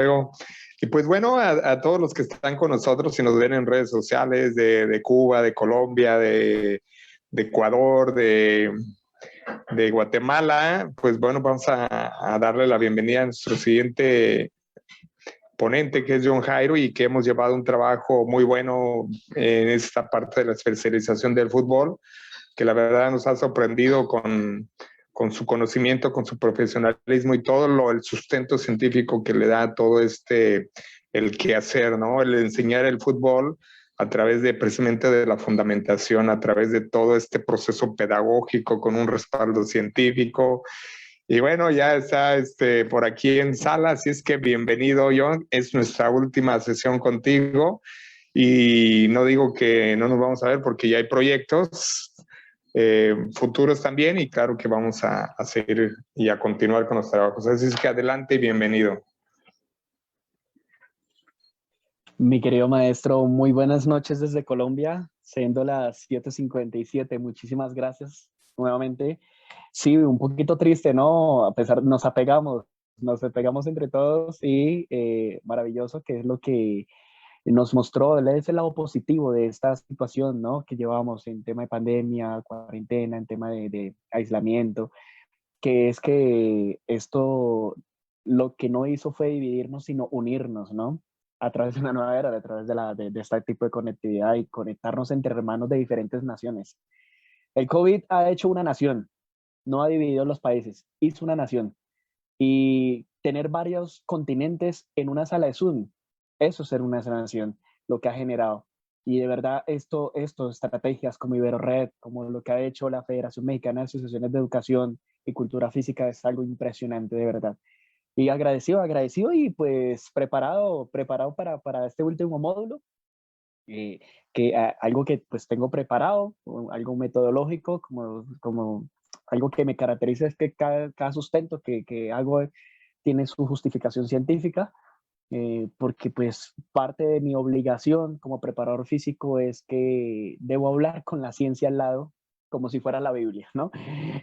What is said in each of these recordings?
Luego. Y pues bueno, a todos los que están con nosotros y nos ven en redes sociales de Cuba, de Colombia, de Ecuador, de Guatemala, pues bueno, vamos a darle la bienvenida a nuestro siguiente ponente, que es John Jairo, y que hemos llevado un trabajo muy bueno en esta parte de la especialización del fútbol, que la verdad nos ha sorprendido con su conocimiento, con su profesionalismo y todo el sustento científico que le da todo el quehacer, ¿no? El enseñar el fútbol a través de precisamente de la fundamentación, a través de todo este proceso pedagógico con un respaldo científico. Y bueno, ya está por aquí en sala, así es que bienvenido, John. Es nuestra última sesión contigo y no digo que no nos vamos a ver porque ya hay proyectos futuros también, y claro que vamos a seguir y a continuar con los trabajos. Así es que adelante y bienvenido. Mi querido maestro, muy buenas noches desde Colombia, siendo las 7:57. Muchísimas gracias nuevamente. Sí, un poquito triste, ¿no? A pesar, nos apegamos entre todos y maravilloso, que es lo que nos mostró, es el lado positivo de esta situación, ¿no? Que llevamos en tema de pandemia, cuarentena, en tema de aislamiento, que es que esto lo que no hizo fue dividirnos, sino unirnos, ¿no? A través de una nueva era, a través de este tipo de conectividad y conectarnos entre hermanos de diferentes naciones. El COVID ha hecho una nación, no ha dividido los países, hizo una nación. Y tener varios continentes en una sala de Zoom, eso es ser una nación, lo que ha generado. Y de verdad, estrategias como IberoRed, como lo que ha hecho la Federación Mexicana de Asociaciones de Educación y Cultura Física, es algo impresionante, de verdad. Y agradecido y pues preparado para este último módulo, algo que pues tengo preparado, algo metodológico, como algo que me caracteriza es que cada sustento que hago tiene su justificación científica, porque pues parte de mi obligación como preparador físico es que debo hablar con la ciencia al lado, como si fuera la Biblia, ¿no?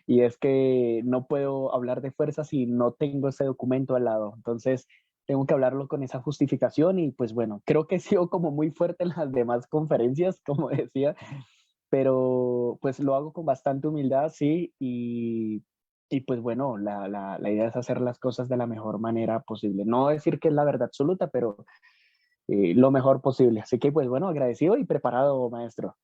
Y es que no puedo hablar de fuerza si no tengo ese documento al lado. Entonces, tengo que hablarlo con esa justificación y pues bueno, creo que he sido como muy fuerte en las demás conferencias, como decía, pero pues lo hago con bastante humildad, sí, y pues bueno, la idea es hacer las cosas de la mejor manera posible. No decir que es la verdad absoluta, pero lo mejor posible. Así que pues bueno, agradecido y preparado, maestro.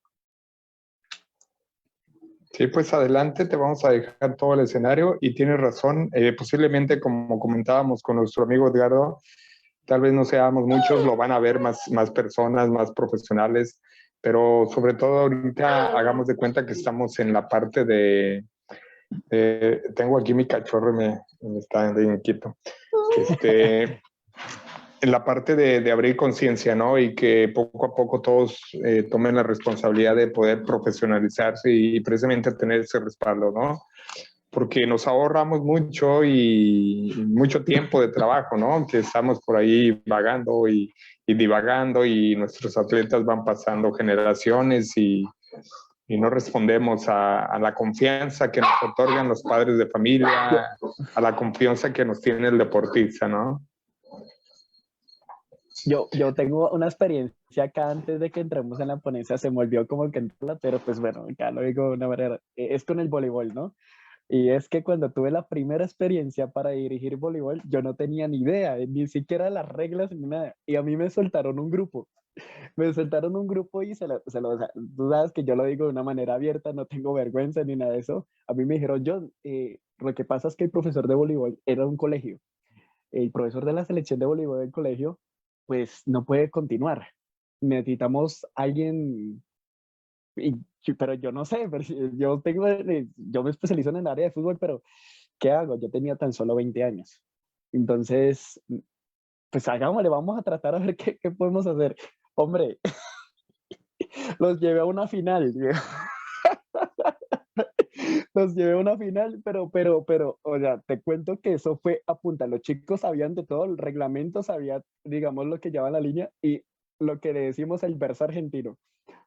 Sí, pues adelante, te vamos a dejar todo el escenario y tienes razón, posiblemente como comentábamos con nuestro amigo Edgardo, tal vez no seamos muchos, lo van a ver más personas, más profesionales, pero sobre todo ahorita hagamos de cuenta que estamos en la parte tengo aquí mi cachorro y me está de inquieto, en la parte de abrir conciencia, ¿no? Y que poco a poco todos tomen la responsabilidad de poder profesionalizarse y precisamente tener ese respaldo, ¿no? Porque nos ahorramos mucho y mucho tiempo de trabajo, ¿no? Que estamos por ahí vagando y divagando y nuestros atletas van pasando generaciones y no respondemos a la confianza que nos otorgan los padres de familia, a la confianza que nos tiene el deportista, ¿no? Yo tengo una experiencia acá antes de que entremos en la ponencia, se me olvidó como que entrarla, pero pues bueno, acá lo digo de una manera, es con el voleibol, ¿no? Y es que cuando tuve la primera experiencia para dirigir voleibol, yo no tenía ni idea, ni siquiera las reglas ni nada. Y a mí me soltaron un grupo. Me soltaron un grupo y o sea, tú sabes que yo lo digo de una manera abierta, no tengo vergüenza ni nada de eso. A mí me dijeron, John, lo que pasa es que el profesor de voleibol era un colegio. El profesor de la selección de voleibol del colegio, pues no puede continuar. Necesitamos alguien y, pero yo no sé, pero yo me especializo en el área de fútbol, pero ¿qué hago? Yo tenía tan solo 20 años. Entonces, pues hagámosle, vamos a tratar a ver qué podemos hacer. Hombre, los llevé a una final. Los llevé a una final, o sea, te cuento que eso fue a punta. Los chicos sabían de todo, el reglamento sabía, digamos, lo que lleva la línea y lo que le decimos el verso argentino.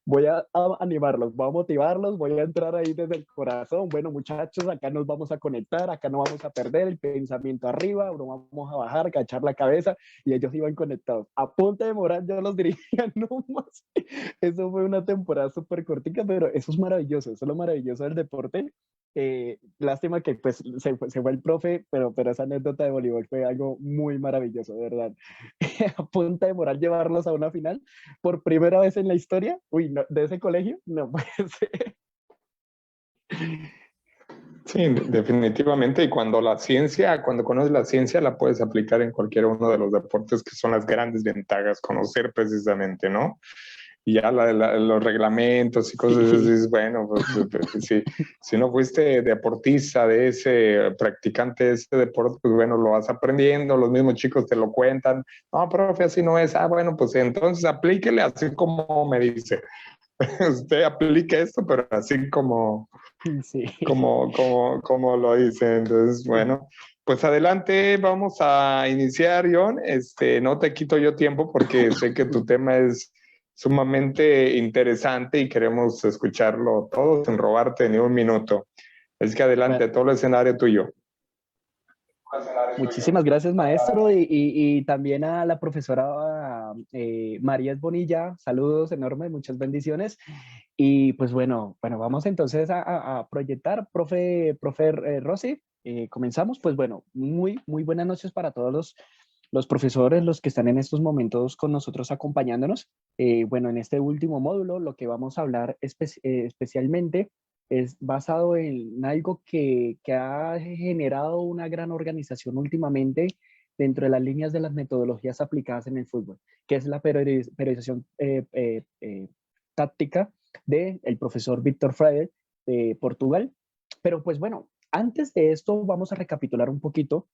voy a animarlos, voy a motivarlos, voy a entrar ahí desde el corazón. Bueno, muchachos, acá nos vamos a conectar, acá no vamos a perder el pensamiento arriba, no vamos a bajar, agachar la cabeza, y ellos iban conectados. A punta de moral yo los dirigía, no más. Eso fue una temporada súper cortica, pero eso es maravilloso, eso es lo maravilloso del deporte. Lástima que pues se fue el profe, pero esa anécdota de voleibol fue algo muy maravilloso, de verdad. A punta de moral llevarlos a una final por primera vez en la historia, uy, no, de ese colegio, no puede ser. Sí, definitivamente. Y cuando conoces la ciencia, la puedes aplicar en cualquier uno de los deportes, que son las grandes ventajas, conocer precisamente, ¿no? Y ya los reglamentos y cosas así, Sí, es bueno, pues, si no fuiste deportista de ese, practicante de ese deporte, pues bueno, lo vas aprendiendo, los mismos chicos te lo cuentan, no, profe, así no es, ah, bueno, pues entonces aplíquele así como me dice, usted aplica esto, pero así sí. como lo dice, entonces, bueno. Pues adelante, vamos a iniciar, John. No te quito yo tiempo porque sé que tu tema es sumamente interesante y queremos escucharlo todo sin robarte ni un minuto. Es que Bueno, adelante, todo el escenario tuyo. muchísimas gracias, maestro, y también a la profesora María Bonilla. Saludos enormes, muchas bendiciones. Y pues bueno, vamos entonces a proyectar, profe Rossi. Comenzamos, pues bueno, muy buenas noches para todos los profesores, los que están en estos momentos con nosotros acompañándonos. Bueno, en este último módulo lo que vamos a hablar especialmente es basado en algo que ha generado una gran organización últimamente dentro de las líneas de las metodologías aplicadas en el fútbol, que es la periodización táctica del profesor Víctor Frade de Portugal. Pero pues bueno, antes de esto vamos a recapitular un poquito,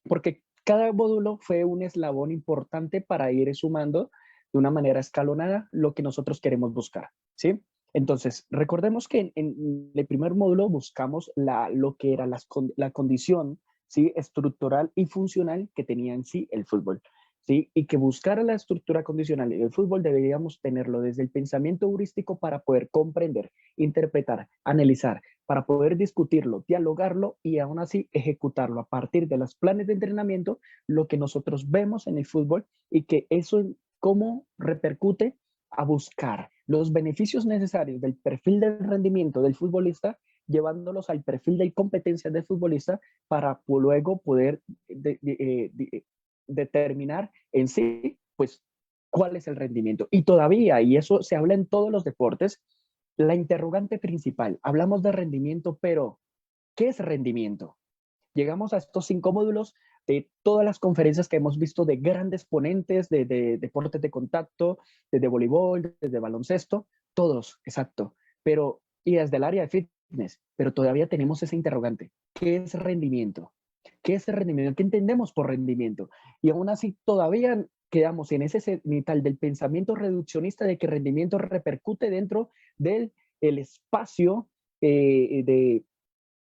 porque cada módulo fue un eslabón importante para ir sumando de una manera escalonada lo que nosotros queremos buscar, ¿sí? Entonces, recordemos que en el primer módulo buscamos lo que era la condición, ¿sí?, estructural y funcional que tenía en sí el fútbol, ¿sí? Y que buscar la estructura condicional del fútbol deberíamos tenerlo desde el pensamiento heurístico para poder comprender, interpretar, analizar, para poder discutirlo, dialogarlo y aún así ejecutarlo a partir de los planes de entrenamiento, lo que nosotros vemos en el fútbol, y que eso cómo repercute a buscar los beneficios necesarios del perfil del rendimiento del futbolista, llevándolos al perfil de competencias del futbolista para luego poder determinar en sí, pues, cuál es el rendimiento. Y todavía, y eso se habla en todos los deportes, la interrogante principal, hablamos de rendimiento, pero ¿qué es rendimiento? Llegamos a estos 5 módulos de todas las conferencias que hemos visto de grandes ponentes de deportes de contacto, desde voleibol, desde baloncesto, todos, exacto. Pero, y desde el área de fitness, pero todavía tenemos ese interrogante. ¿Qué es rendimiento? ¿Qué es rendimiento? ¿Qué entendemos por rendimiento? Y aún así todavía quedamos en ese cenital del pensamiento reduccionista de que rendimiento repercute dentro del el espacio desde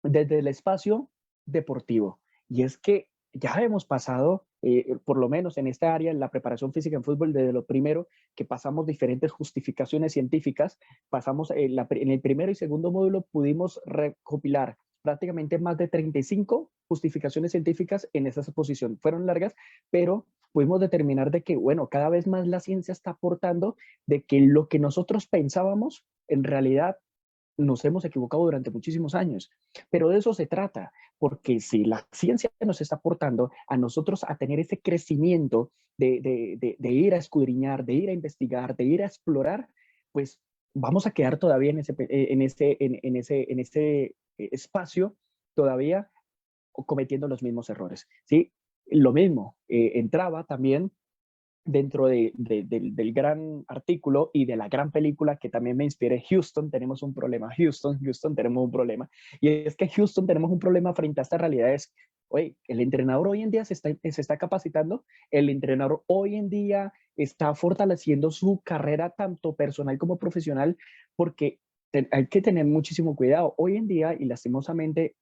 el espacio deportivo. Y es que ya hemos pasado, por lo menos en esta área, en la preparación física en fútbol, desde lo primero, que pasamos diferentes justificaciones científicas, pasamos en el primero y segundo módulo, pudimos recopilar prácticamente más de 35 justificaciones científicas en esa exposición. Fueron largas, pero pudimos determinar de que, bueno, cada vez más la ciencia está aportando de que lo que nosotros pensábamos, en realidad nos hemos equivocado durante muchísimos años, pero de eso se trata, porque si la ciencia nos está aportando a nosotros a tener ese crecimiento de ir a escudriñar, de ir a investigar, de ir a explorar, pues vamos a quedar todavía en ese espacio, todavía cometiendo los mismos errores, ¿sí? Lo mismo, entraba también dentro del gran artículo y de la gran película que también me inspiré, Houston, tenemos un problema, Houston, tenemos un problema. Y es que Houston tenemos un problema frente a estas realidades. Oye, el entrenador hoy en día se está capacitando, el entrenador hoy en día está fortaleciendo su carrera tanto personal como profesional, porque hay que tener muchísimo cuidado. Hoy en día, y lastimosamente,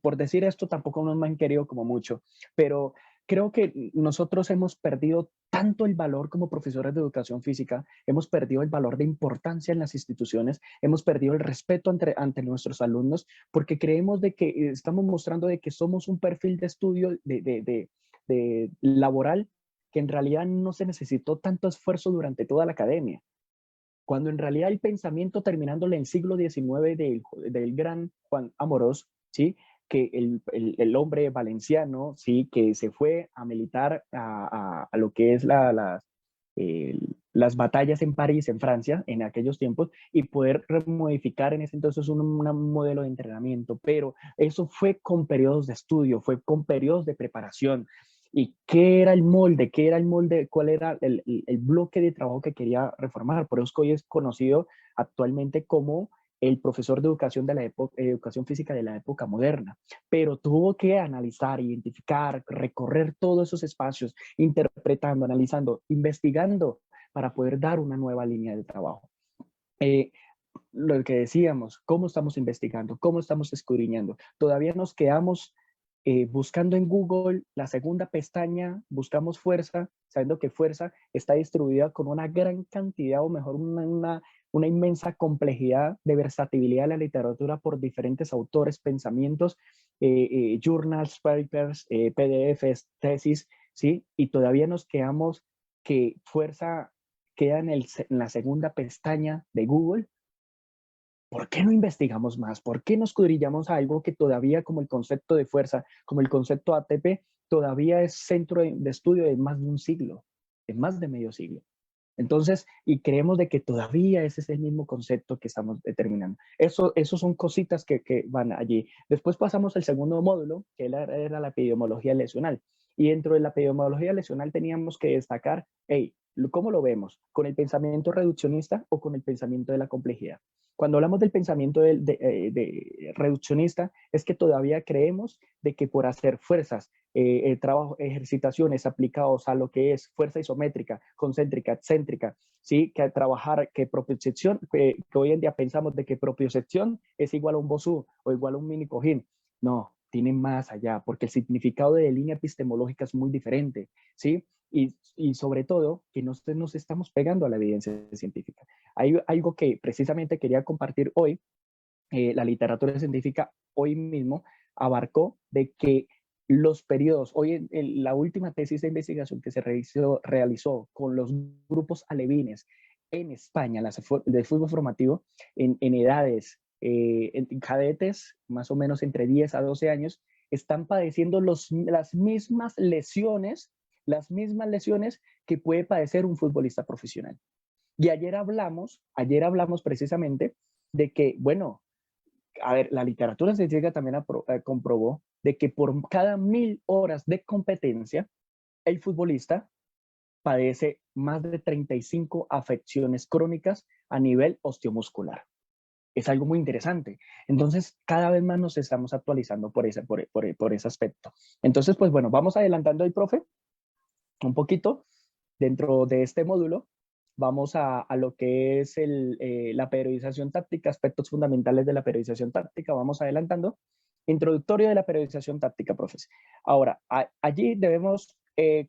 por decir esto, tampoco nos han querido como mucho, pero creo que nosotros hemos perdido tanto el valor como profesores de educación física, hemos perdido el valor de importancia en las instituciones, hemos perdido el respeto ante nuestros alumnos, porque creemos de que estamos mostrando de que somos un perfil de estudio de laboral que en realidad no se necesitó tanto esfuerzo durante toda la academia, cuando en realidad el pensamiento terminándole en el siglo XIX del gran Juan Amorós, ¿sí? Que el hombre valenciano, ¿sí? Que se fue a militar a lo que es las batallas en París, en Francia, en aquellos tiempos, y poder modificar en ese entonces un modelo de entrenamiento. Pero eso fue con periodos de estudio, fue con periodos de preparación. ¿Y qué era el molde? ¿Qué era el molde? ¿Cuál era el bloque de trabajo que quería reformar? Por eso hoy es conocido actualmente como el profesor de educación de la época, educación física de la época moderna, pero tuvo que analizar, identificar, recorrer todos esos espacios, interpretando, analizando, investigando para poder dar una nueva línea de trabajo. Eh, lo que decíamos, cómo estamos investigando, cómo estamos escudriñando. Todavía nos quedamos buscando en Google la segunda pestaña, buscamos fuerza, sabiendo que fuerza está distribuida con una gran cantidad, o mejor, una inmensa complejidad de versatilidad de la literatura por diferentes autores, pensamientos, journals, papers, PDFs, tesis, ¿sí? Y todavía nos quedamos que fuerza queda en la segunda pestaña de Google. ¿Por qué no investigamos más? ¿Por qué no escudriñamos algo que todavía, como el concepto de fuerza, como el concepto ATP, todavía es centro de estudio de más de un siglo, de más de medio siglo? Entonces, y creemos de que todavía ese es el mismo concepto que estamos determinando. Eso son cositas que van allí. Después pasamos al segundo módulo, que era la epidemiología lesional. Y dentro de la epidemiología lesional teníamos que destacar, hey, ¿cómo lo vemos? ¿Con el pensamiento reduccionista o con el pensamiento de la complejidad? Cuando hablamos del pensamiento de reduccionista, es que todavía creemos de que por hacer fuerzas, trabajo, ejercitaciones aplicados a lo que es fuerza isométrica, concéntrica, excéntrica, ¿sí? Que trabajar, que propiocepción, que hoy en día pensamos de que propiocepción es igual a un BOSU o igual a un mini cojín. No, tiene más allá, porque el significado de línea epistemológica es muy diferente, ¿sí? Y sobre todo, que no nos estamos pegando a la evidencia científica. Hay algo que precisamente quería compartir hoy, la literatura científica hoy mismo abarcó de que los periodos, hoy en la última tesis de investigación que se realizó con los grupos alevines en España, de fútbol formativo, en edades, en cadetes, más o menos entre 10 a 12 años, están padeciendo las mismas lesiones que puede padecer un futbolista profesional. Y ayer hablamos precisamente de que, bueno, a ver, la literatura científica también comprobó de que por cada 1000 horas de competencia, el futbolista padece más de 35 afecciones crónicas a nivel osteomuscular. Es algo muy interesante. Entonces, cada vez más nos estamos actualizando por ese aspecto. Entonces, pues bueno, vamos adelantando el profe un poquito dentro de este módulo. Vamos a lo que es la periodización táctica, aspectos fundamentales de la periodización táctica. Vamos adelantando. Introductorio de la periodización táctica, profes. Ahora, allí debemos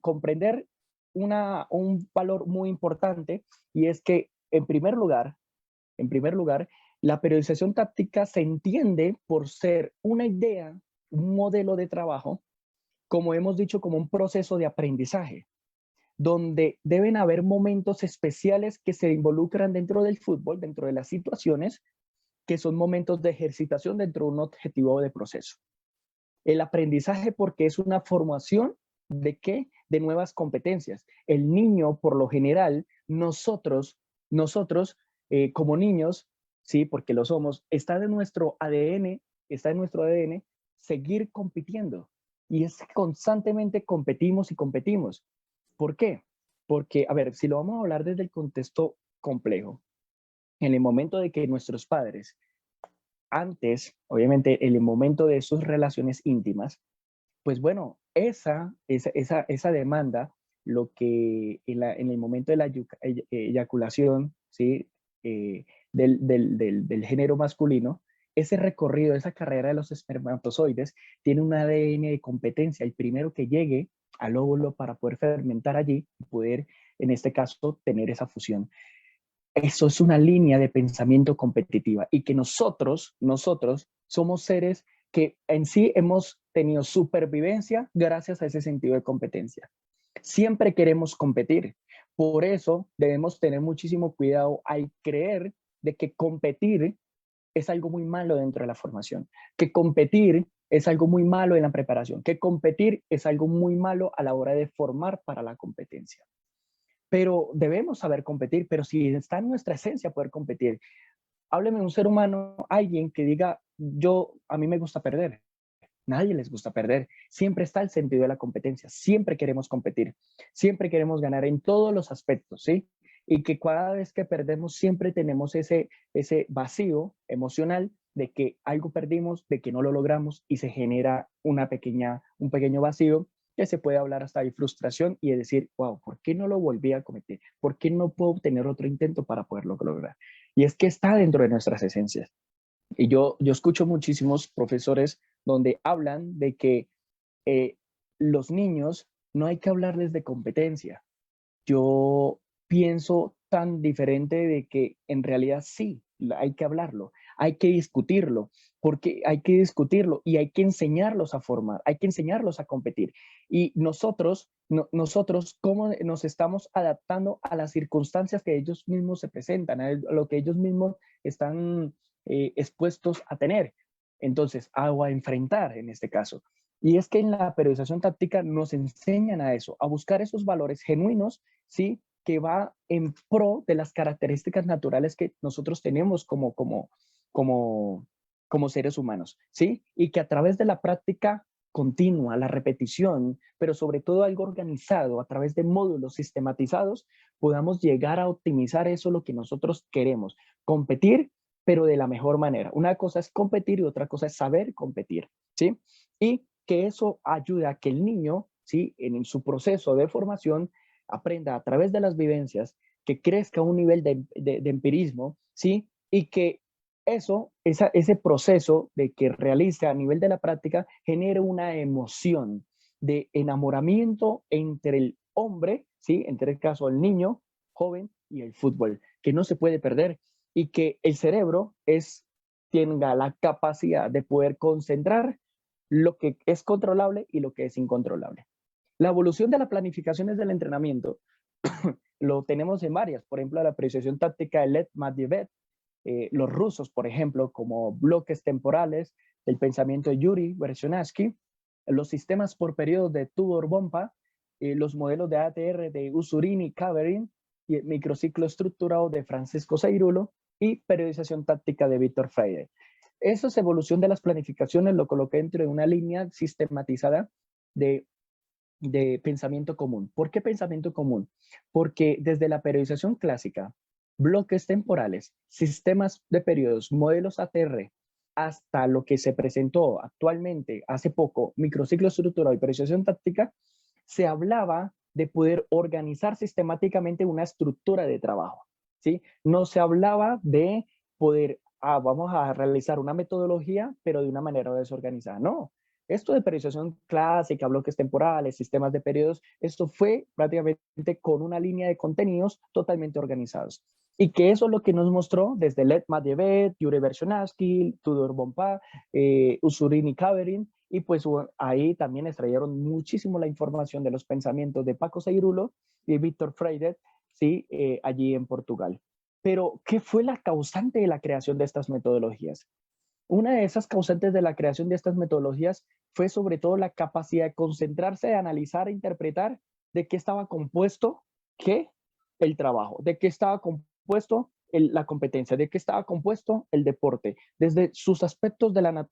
comprender un valor muy importante, y es que, en primer lugar, la periodización táctica se entiende por ser una idea, un modelo de trabajo, como hemos dicho, como un proceso de aprendizaje, donde deben haber momentos especiales que se involucran dentro del fútbol, dentro de las situaciones, que son momentos de ejercitación dentro de un objetivo de proceso. El aprendizaje, porque es una formación de qué? De nuevas competencias. El niño, por lo general, nosotros como niños, sí, porque lo somos, está en nuestro ADN, seguir compitiendo. Y es constantemente competimos y competimos. ¿Por qué? Porque, a ver, si lo vamos a hablar desde el contexto complejo, en el momento de que nuestros padres, antes, obviamente, en el momento de sus relaciones íntimas, pues bueno, esa demanda, lo que en el momento de la eyaculación, ¿sí? Del género masculino, ese recorrido, esa carrera de los espermatozoides, tiene un ADN de competencia. El primero que llegue al óvulo para poder fermentar allí y poder, en este caso, tener esa fusión. Eso es una línea de pensamiento competitiva y que nosotros somos seres que en sí hemos tenido supervivencia gracias a ese sentido de competencia. Siempre queremos competir. Por eso debemos tener muchísimo cuidado al creer de que competir es algo muy malo dentro de la formación, que competir es algo muy malo en la preparación, que competir es algo muy malo a la hora de formar para la competencia. Pero debemos saber competir, pero si está en nuestra esencia poder competir, hábleme un ser humano, alguien que diga, a mí me gusta perder. Nadie les gusta perder. Siempre está el sentido de la competencia. Siempre queremos competir. Siempre queremos ganar en todos los aspectos, ¿sí? Y que cada vez que perdemos siempre tenemos ese vacío emocional de que algo perdimos, de que no lo logramos y se genera un pequeño vacío que se puede hablar hasta de frustración y de decir, wow, ¿por qué no lo volví a cometer? ¿Por qué no puedo tener otro intento para poderlo lograr? Y es que está dentro de nuestras esencias. Y yo escucho muchísimos profesores donde hablan de que eh, los niños no hay que hablarles de competencia. Yo pienso tan diferente de que en realidad sí, hay que hablarlo, hay que discutirlo, porque hay que discutirlo y hay que enseñarlos a formar, hay que enseñarlos a competir. Y nosotros, ¿cómo nos estamos adaptando a las circunstancias que ellos mismos se presentan, a lo que ellos mismos están expuestos a tener? Entonces, a enfrentar en este caso. Y es que en la periodización táctica nos enseñan a eso, a buscar esos valores genuinos, ¿sí? Que va en pro de las características naturales que nosotros tenemos como, como seres humanos, ¿sí? Y que a través de la práctica continua, la repetición, pero sobre todo algo organizado a través de módulos sistematizados, podamos llegar a optimizar eso lo que nosotros queremos, competir, pero de la mejor manera. Una cosa es competir y otra cosa es saber competir, ¿sí? Y que eso ayuda a que el niño, ¿sí? En su proceso de formación, aprenda a través de las vivencias, que crezca a un nivel de empirismo, ¿sí? Y que ese proceso de que realice a nivel de la práctica genere una emoción de enamoramiento entre el hombre, ¿sí? Entre el caso el niño joven y el fútbol, que no se puede perder y que el cerebro tenga la capacidad de poder concentrar lo que es controlable y lo que es incontrolable. La evolución de la planificación del entrenamiento lo tenemos en varias, por ejemplo, la apreciación táctica de Led Medvedev, los rusos, por ejemplo, como bloques temporales, el pensamiento de Yuri Vershonasky, los sistemas por periodos de Tudor Bompa, los modelos de ATR de Usurini Kaverin, y el microciclo estructurado de Francisco Ceirulo y periodización táctica de Víctor Freire. Esa es evolución de las planificaciones, lo coloqué dentro de una línea sistematizada de pensamiento común. ¿Por qué pensamiento común? Porque desde la periodización clásica, bloques temporales, sistemas de periodos, modelos ATR, hasta lo que se presentó actualmente, hace poco, microciclo estructurado y periodización táctica, se hablaba de poder organizar sistemáticamente una estructura de trabajo, ¿sí? No se hablaba de poder, vamos a realizar una metodología, pero de una manera desorganizada. No, esto de periodización clásica, bloques temporales, sistemas de periodos, esto fue prácticamente con una línea de contenidos totalmente organizados. Y que eso es lo que nos mostró desde Led Medvedev, Yuri Vershonasky, Tudor Bompa, Usurini Kaverin, y pues ahí también extrayeron muchísimo la información de los pensamientos de Paco Ceirulo y Víctor Freire, ¿sí? Allí en Portugal. Pero, ¿qué fue la causante de la creación de estas metodologías? Una de esas causantes de la creación de estas metodologías fue sobre todo la capacidad de concentrarse, de analizar e interpretar de qué estaba compuesto ¿qué? El trabajo, de qué estaba compuesto la competencia, de qué estaba compuesto el deporte, desde sus aspectos de la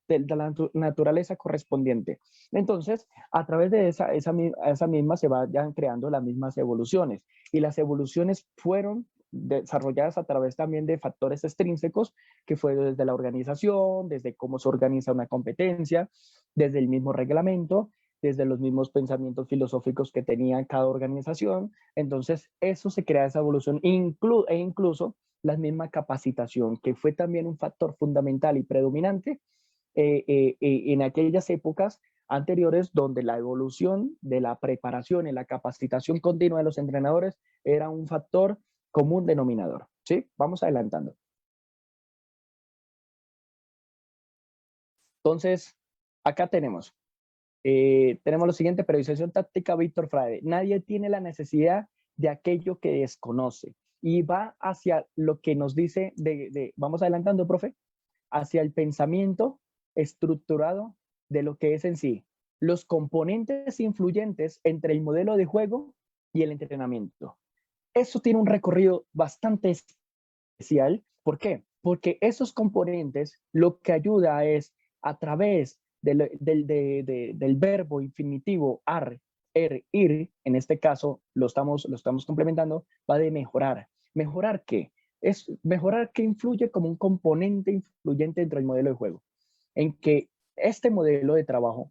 naturaleza correspondiente. Entonces, a través de esa misma se vayan creando las mismas evoluciones y las evoluciones fueron desarrolladas a través también de factores extrínsecos, que fue desde la organización, desde cómo se organiza una competencia, desde el mismo reglamento, desde los mismos pensamientos filosóficos que tenía cada organización. Entonces, eso se crea esa evolución e incluso la misma capacitación, que fue también un factor fundamental y predominante en aquellas épocas anteriores, donde la evolución de la preparación y la capacitación continua de los entrenadores era un factor común denominador. ¿Sí? Vamos adelantando. Entonces, acá tenemos lo siguiente: periodización táctica Víctor Frade. Nadie tiene la necesidad de aquello que desconoce y va hacia lo que nos dice, vamos adelantando, profe, hacia el pensamiento estructurado de lo que es en sí los componentes influyentes entre el modelo de juego y el entrenamiento. Eso tiene un recorrido bastante especial. ¿Por qué? Porque esos componentes lo que ayuda es, a través del verbo infinitivo ar, ir, en este caso lo estamos complementando, va de mejorar. ¿Mejorar qué? Es mejorar que influye como un componente influyente dentro del modelo de juego, en que este modelo de trabajo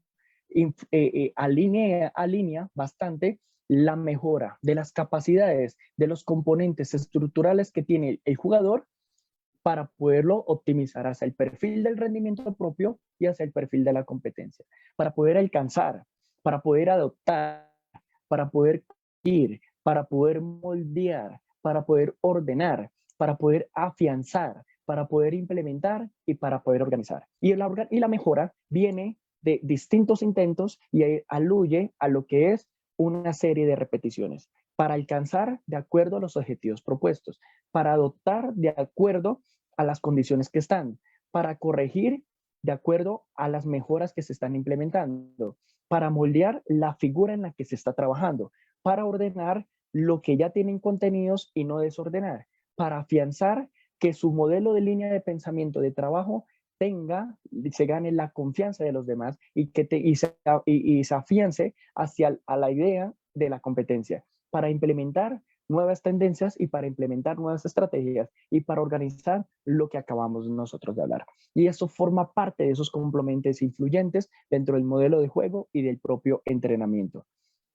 alinea bastante la mejora de las capacidades de los componentes estructurales que tiene el jugador para poderlo optimizar hacia el perfil del rendimiento propio y hacia el perfil de la competencia, para poder alcanzar, para poder adoptar, para poder ir, para poder moldear, para poder ordenar, para poder afianzar, para poder implementar y para poder organizar. Y la mejora viene de distintos intentos y aluye a lo que es una serie de repeticiones para alcanzar de acuerdo a los objetivos propuestos, para adoptar de acuerdo a las condiciones que están, para corregir de acuerdo a las mejoras que se están implementando, para moldear la figura en la que se está trabajando, para ordenar lo que ya tienen contenidos y no desordenar, para afianzar que su modelo de línea de pensamiento de trabajo se gane la confianza de los demás y se afiance hacia a la idea de la competencia, para implementar nuevas tendencias y para implementar nuevas estrategias y para organizar lo que acabamos nosotros de hablar. Y eso forma parte de esos complementos influyentes dentro del modelo de juego y del propio entrenamiento.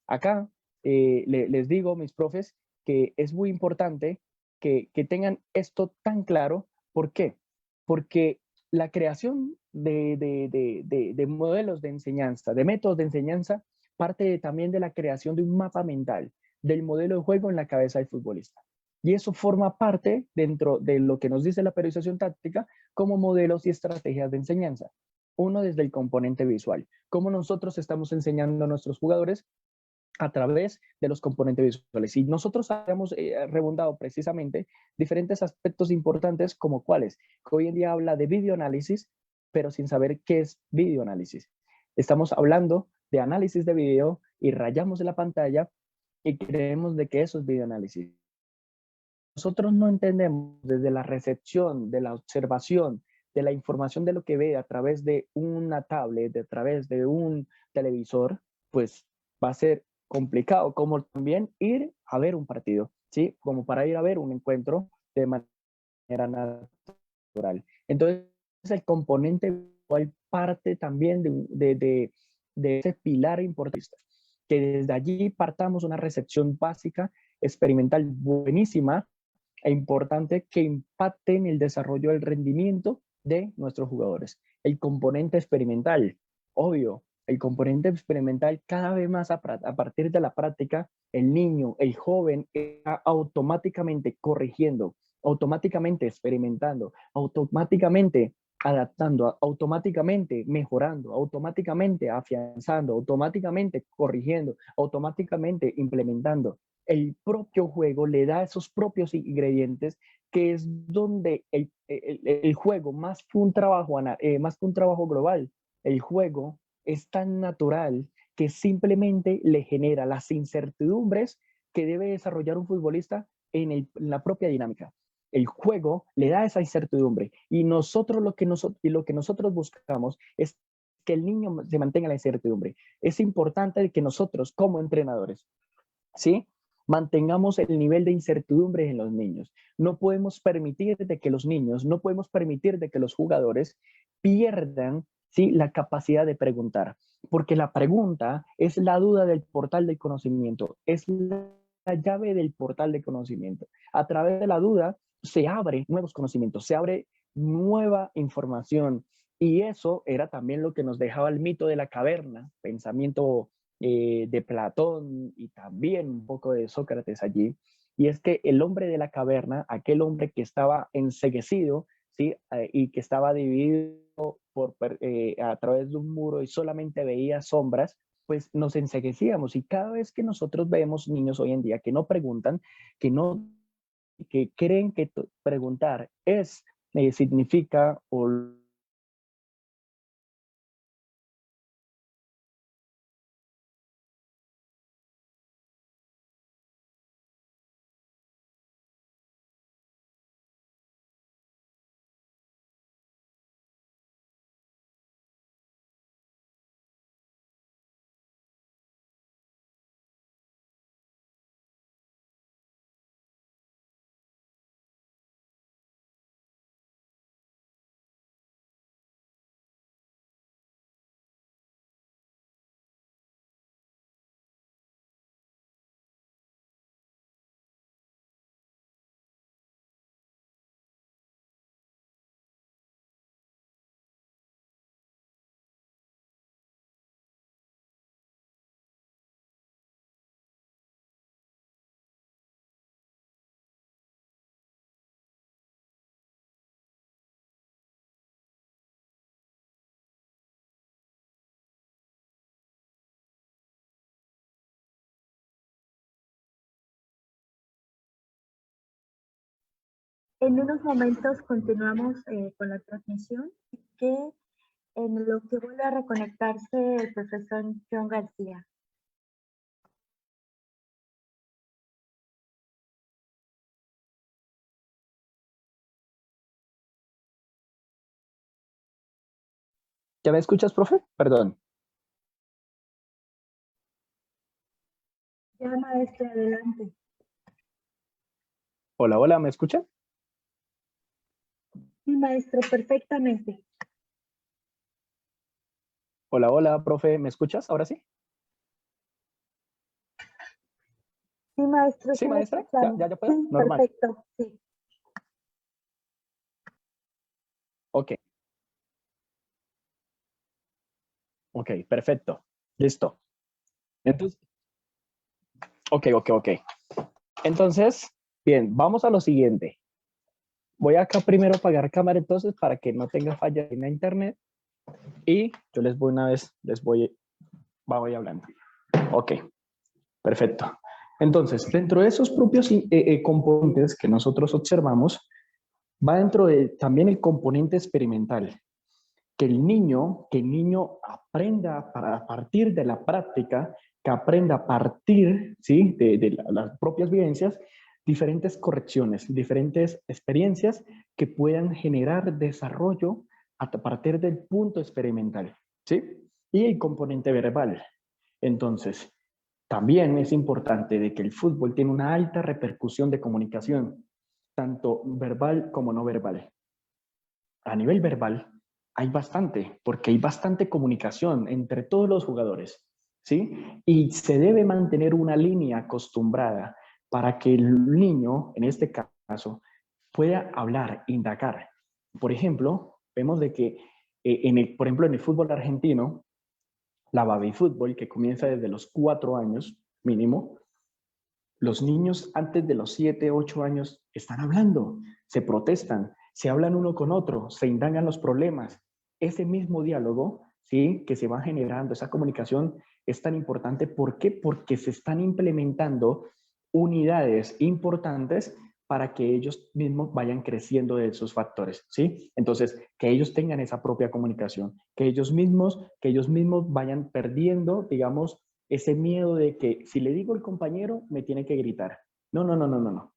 Acá les digo, mis profes, que es muy importante que tengan esto tan claro. ¿Por qué? Porque la creación de modelos de enseñanza, de métodos de enseñanza, parte también de la creación de un mapa mental del modelo de juego en la cabeza del futbolista. Y eso forma parte dentro de lo que nos dice la periodización táctica como modelos y estrategias de enseñanza. Uno, desde el componente visual, cómo nosotros estamos enseñando a nuestros jugadores a través de los componentes visuales. Y nosotros habíamos rebundado precisamente diferentes aspectos importantes, como cuáles, que hoy en día habla de videoanálisis, pero sin saber qué es videoanálisis. Estamos hablando de análisis de video y rayamos de la pantalla y creemos de que eso es videoanálisis. Nosotros no entendemos desde la recepción, de la observación, de la información de lo que ve a través de una tablet, a través de un televisor, pues va a ser complicado, como también ir a ver un partido, ¿sí? Como para ir a ver un encuentro de manera natural. Entonces, el componente visual parte también de ese pilar importante, que desde allí partamos una recepción básica, experimental buenísima e importante que impacte en el desarrollo del rendimiento de nuestros jugadores. El componente experimental, obvio, el componente experimental cada vez más a partir de la práctica, el niño, el joven, está automáticamente corrigiendo, automáticamente experimentando, automáticamente adaptando, automáticamente mejorando, automáticamente afianzando, automáticamente corrigiendo, automáticamente implementando. El propio juego le da esos propios ingredientes, que es donde el juego, más que un trabajo global, el juego es tan natural que simplemente le genera las incertidumbres que debe desarrollar un futbolista en la propia dinámica. El juego le da esa incertidumbre y lo que nosotros buscamos es que el niño se mantenga la incertidumbre. Es importante que nosotros como entrenadores, ¿sí?, mantengamos el nivel de incertidumbre en los niños. No podemos permitir de que los niños, no podemos permitir de que los jugadores pierdan, ¿sí?, la capacidad de preguntar, porque la pregunta es la duda del portal del conocimiento, es la llave del portal de conocimiento. A través de la duda se abre nuevos conocimientos, se abre nueva información, Y eso era también lo que nos dejaba el mito de la caverna, pensamiento de Platón y también un poco de Sócrates allí. Y es que el hombre de la caverna, aquel hombre que estaba enceguecido, ¿sí? Y que estaba dividido a través de un muro y solamente veía sombras, pues nos enceguecíamos. Y cada vez que nosotros vemos niños hoy en día que no preguntan, que no, que creen que preguntar es, significa o En unos momentos continuamos con la transmisión que en lo que vuelve a reconectarse el profesor John García. ¿Ya me escuchas, profe? Perdón. Ya, maestro, adelante. Hola, hola, ¿me escucha? Sí, maestro, perfectamente. Hola, hola, profe, ¿me escuchas? ¿Ahora sí? Sí, maestro, Sí, sí lo maestra, ¿ya, escuchamos. ya, ya puedo? Sí, Normal. perfecto, sí. Ok, ok, perfecto. Listo. Entonces, ok. Entonces, bien, vamos a lo siguiente. Voy acá primero a apagar cámara entonces para que no tenga falla en la internet y yo les voy una vez, voy hablando. Ok, perfecto. Entonces, dentro de esos propios componentes que nosotros observamos, va dentro de también el componente experimental, que el niño aprenda a partir de la práctica, que aprenda a partir, ¿sí? de las propias vivencias, diferentes correcciones, diferentes experiencias que puedan generar desarrollo a partir del punto experimental, ¿sí? Y el componente verbal. Entonces, también es importante de que el fútbol tiene una alta repercusión de comunicación, tanto verbal como no verbal. A nivel verbal hay bastante, porque hay bastante comunicación entre todos los jugadores, ¿sí? Y se debe mantener una línea acostumbrada para que el niño, en este caso, pueda hablar, indagar. Por ejemplo, vemos de que, por ejemplo, en el fútbol argentino, la baby fútbol, que comienza desde los 4 años mínimo, los niños antes de los 7, 8 años están hablando, se protestan, se hablan uno con otro, se indagan los problemas. Ese mismo diálogo, ¿sí? Que se va generando, esa comunicación es tan importante. ¿Por qué? Porque se están implementando unidades importantes para que ellos mismos vayan creciendo de esos factores, ¿sí? Entonces, que ellos tengan esa propia comunicación, que ellos mismos vayan perdiendo, digamos, ese miedo de que si le digo al compañero, me tiene que gritar. No.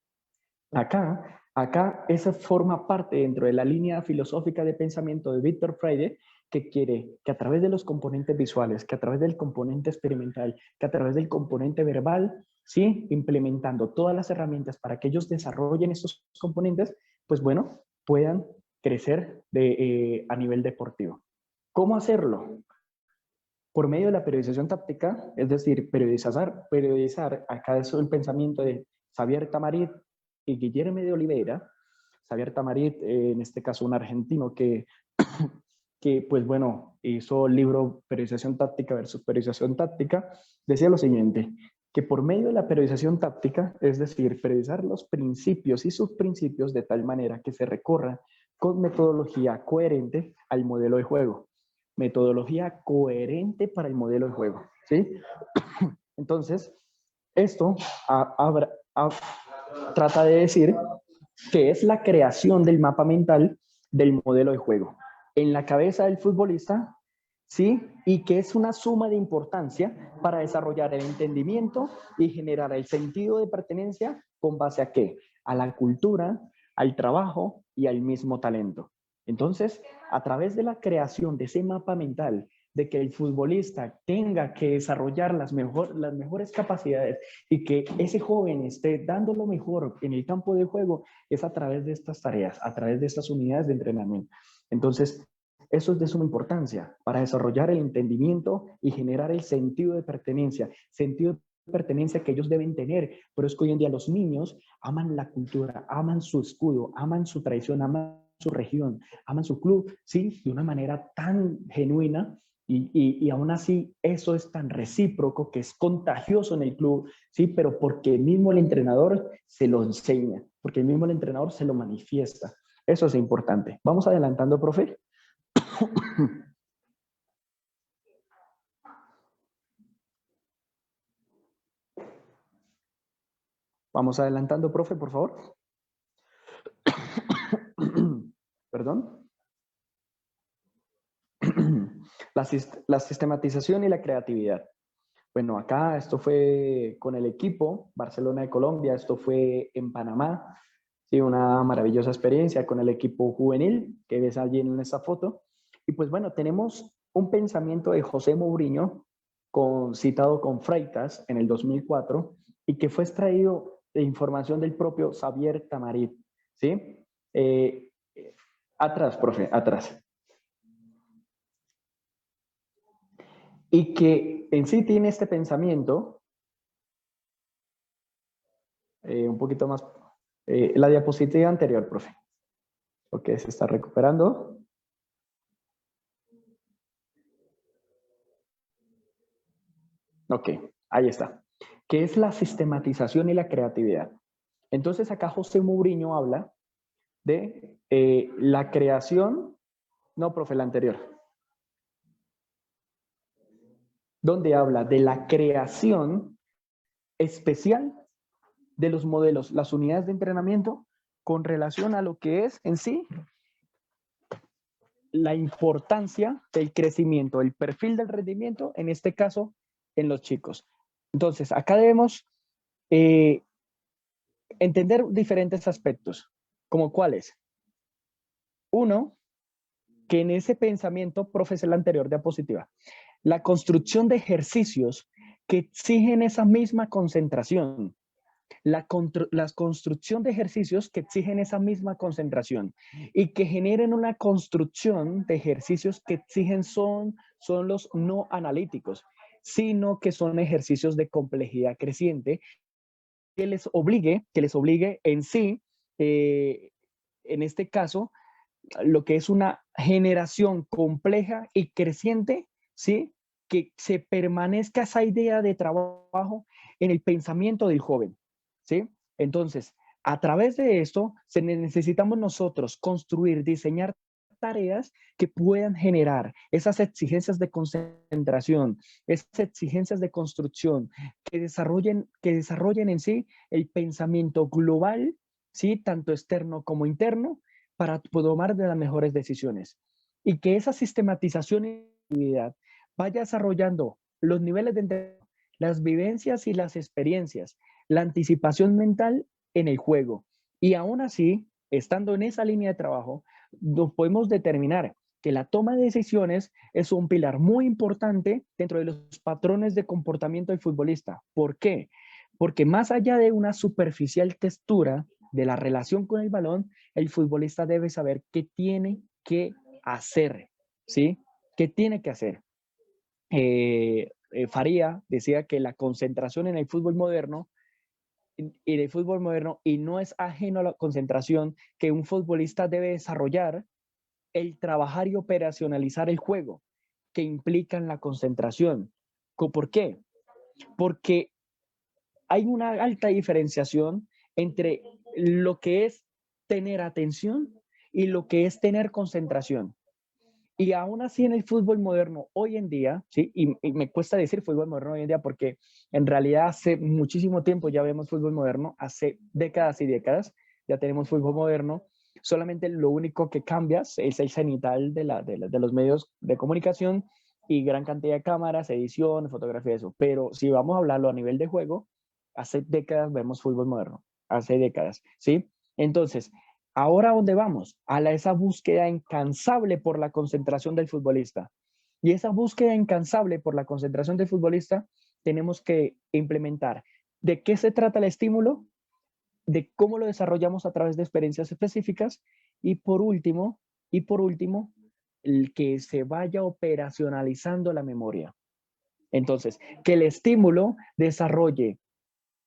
Acá esa forma parte dentro de la línea filosófica de pensamiento de Víctor Freire, que quiere que a través de los componentes visuales, que a través del componente experimental, que a través del componente verbal, ¿sí? Implementando todas las herramientas para que ellos desarrollen esos componentes, pues bueno, puedan crecer a nivel deportivo. ¿Cómo hacerlo? Por medio de la periodización táctica, es decir, periodizar acá es el pensamiento de Xavier Tamarit y Guillermo de Oliveira. Xavier Tamarit, en este caso un argentino que que, pues bueno, hizo el libro Periodización Táctica versus Periodización Táctica, decía lo siguiente, que por medio de la periodización táctica, es decir, periodizar los principios y subprincipios de tal manera que se recorra con metodología coherente al modelo de juego. Metodología coherente para el modelo de juego, ¿sí? Entonces, esto trata de decir que es la creación del mapa mental del modelo de juego en la cabeza del futbolista, ¿sí? Y que es una suma de importancia para desarrollar el entendimiento y generar el sentido de pertenencia con base a qué? A la cultura, al trabajo y al mismo talento. Entonces, a través de la creación de ese mapa mental, de que el futbolista tenga que desarrollar las mejores capacidades y que ese joven esté dando lo mejor en el campo de juego, es a través de estas tareas, a través de estas unidades de entrenamiento. Entonces, eso es de suma importancia para desarrollar el entendimiento y generar el sentido de pertenencia que ellos deben tener. Pero es que hoy en día los niños aman la cultura, aman su escudo, aman su tradición, aman su región, aman su club, ¿sí? De una manera tan genuina y aún así eso es tan recíproco que es contagioso en el club, ¿sí? Pero porque mismo el entrenador se lo enseña, porque mismo el entrenador se lo manifiesta. Eso es importante. Vamos adelantando, profe. Vamos adelantando, profe, por favor. Perdón. La sistematización y la creatividad. Bueno, acá esto fue con el equipo Barcelona de Colombia, esto fue en Panamá, sí, una maravillosa experiencia con el equipo juvenil que ves allí en esta foto. Y pues bueno, tenemos un pensamiento de José Mourinho, citado con Freitas en el 2004, y que fue extraído de información del propio Xavier Tamarit, ¿sí? Atrás, profe, atrás. Y que en sí tiene este pensamiento, un poquito más, la diapositiva anterior, profe. Ok, se está recuperando. Ok, ahí está. ¿Qué es la sistematización y la creatividad? Entonces acá José Mourinho habla de la creación, no, profe, la anterior, donde habla de la creación especial de los modelos, las unidades de entrenamiento con relación a lo que es en sí la importancia del crecimiento, el perfil del rendimiento, en este caso, en los chicos. Entonces, acá debemos entender diferentes aspectos, como cuáles. Uno, que en ese pensamiento, profe, es el anterior diapositiva, la construcción de ejercicios que exigen esa misma concentración, la construcción de ejercicios que exigen esa misma concentración y que generen una construcción de ejercicios que exigen son los no analíticos, sino que son ejercicios de complejidad creciente que les obligue en sí, en este caso, lo que es una generación compleja y creciente, ¿sí? Que se permanezca esa idea de trabajo en el pensamiento del joven, ¿sí? Entonces, a través de esto, necesitamos nosotros construir, diseñar tareas que puedan generar esas exigencias de concentración, esas exigencias de construcción, que desarrollen en sí el pensamiento global, ¿sí? Tanto externo como interno, para tomar de las mejores decisiones. Y que esa sistematización y actividad vaya desarrollando los niveles de entendimiento, las vivencias y las experiencias, la anticipación mental en el juego. Y aún así, estando en esa línea de trabajo, nos podemos determinar que la toma de decisiones es un pilar muy importante dentro de los patrones de comportamiento del futbolista. ¿Por qué? Porque más allá de una superficial textura de la relación con el balón, el futbolista debe saber qué tiene que hacer, ¿sí? ¿Qué tiene que hacer? Faría decía que la concentración en el fútbol moderno y no es ajeno a la concentración que un futbolista debe desarrollar el trabajar y operacionalizar el juego, que implican la concentración. ¿Por qué? Porque hay una alta diferenciación entre lo que es tener atención y lo que es tener concentración. Y aún así en el fútbol moderno hoy en día, ¿sí? Y me cuesta decir fútbol moderno hoy en día porque en realidad hace muchísimo tiempo ya vemos fútbol moderno, hace décadas y décadas ya tenemos fútbol moderno, solamente lo único que cambia es el cenital de los medios de comunicación y gran cantidad de cámaras, edición, fotografía, eso. Pero si vamos a hablarlo a nivel de juego, hace décadas vemos fútbol moderno, hace décadas, ¿sí? Entonces, ¿ahora a dónde vamos? Esa búsqueda incansable por la concentración del futbolista. Y esa búsqueda incansable por la concentración del futbolista tenemos que implementar. ¿De qué se trata el estímulo? De cómo lo desarrollamos a través de experiencias específicas. Y por último, el que se vaya operacionalizando la memoria. Entonces, que el estímulo desarrolle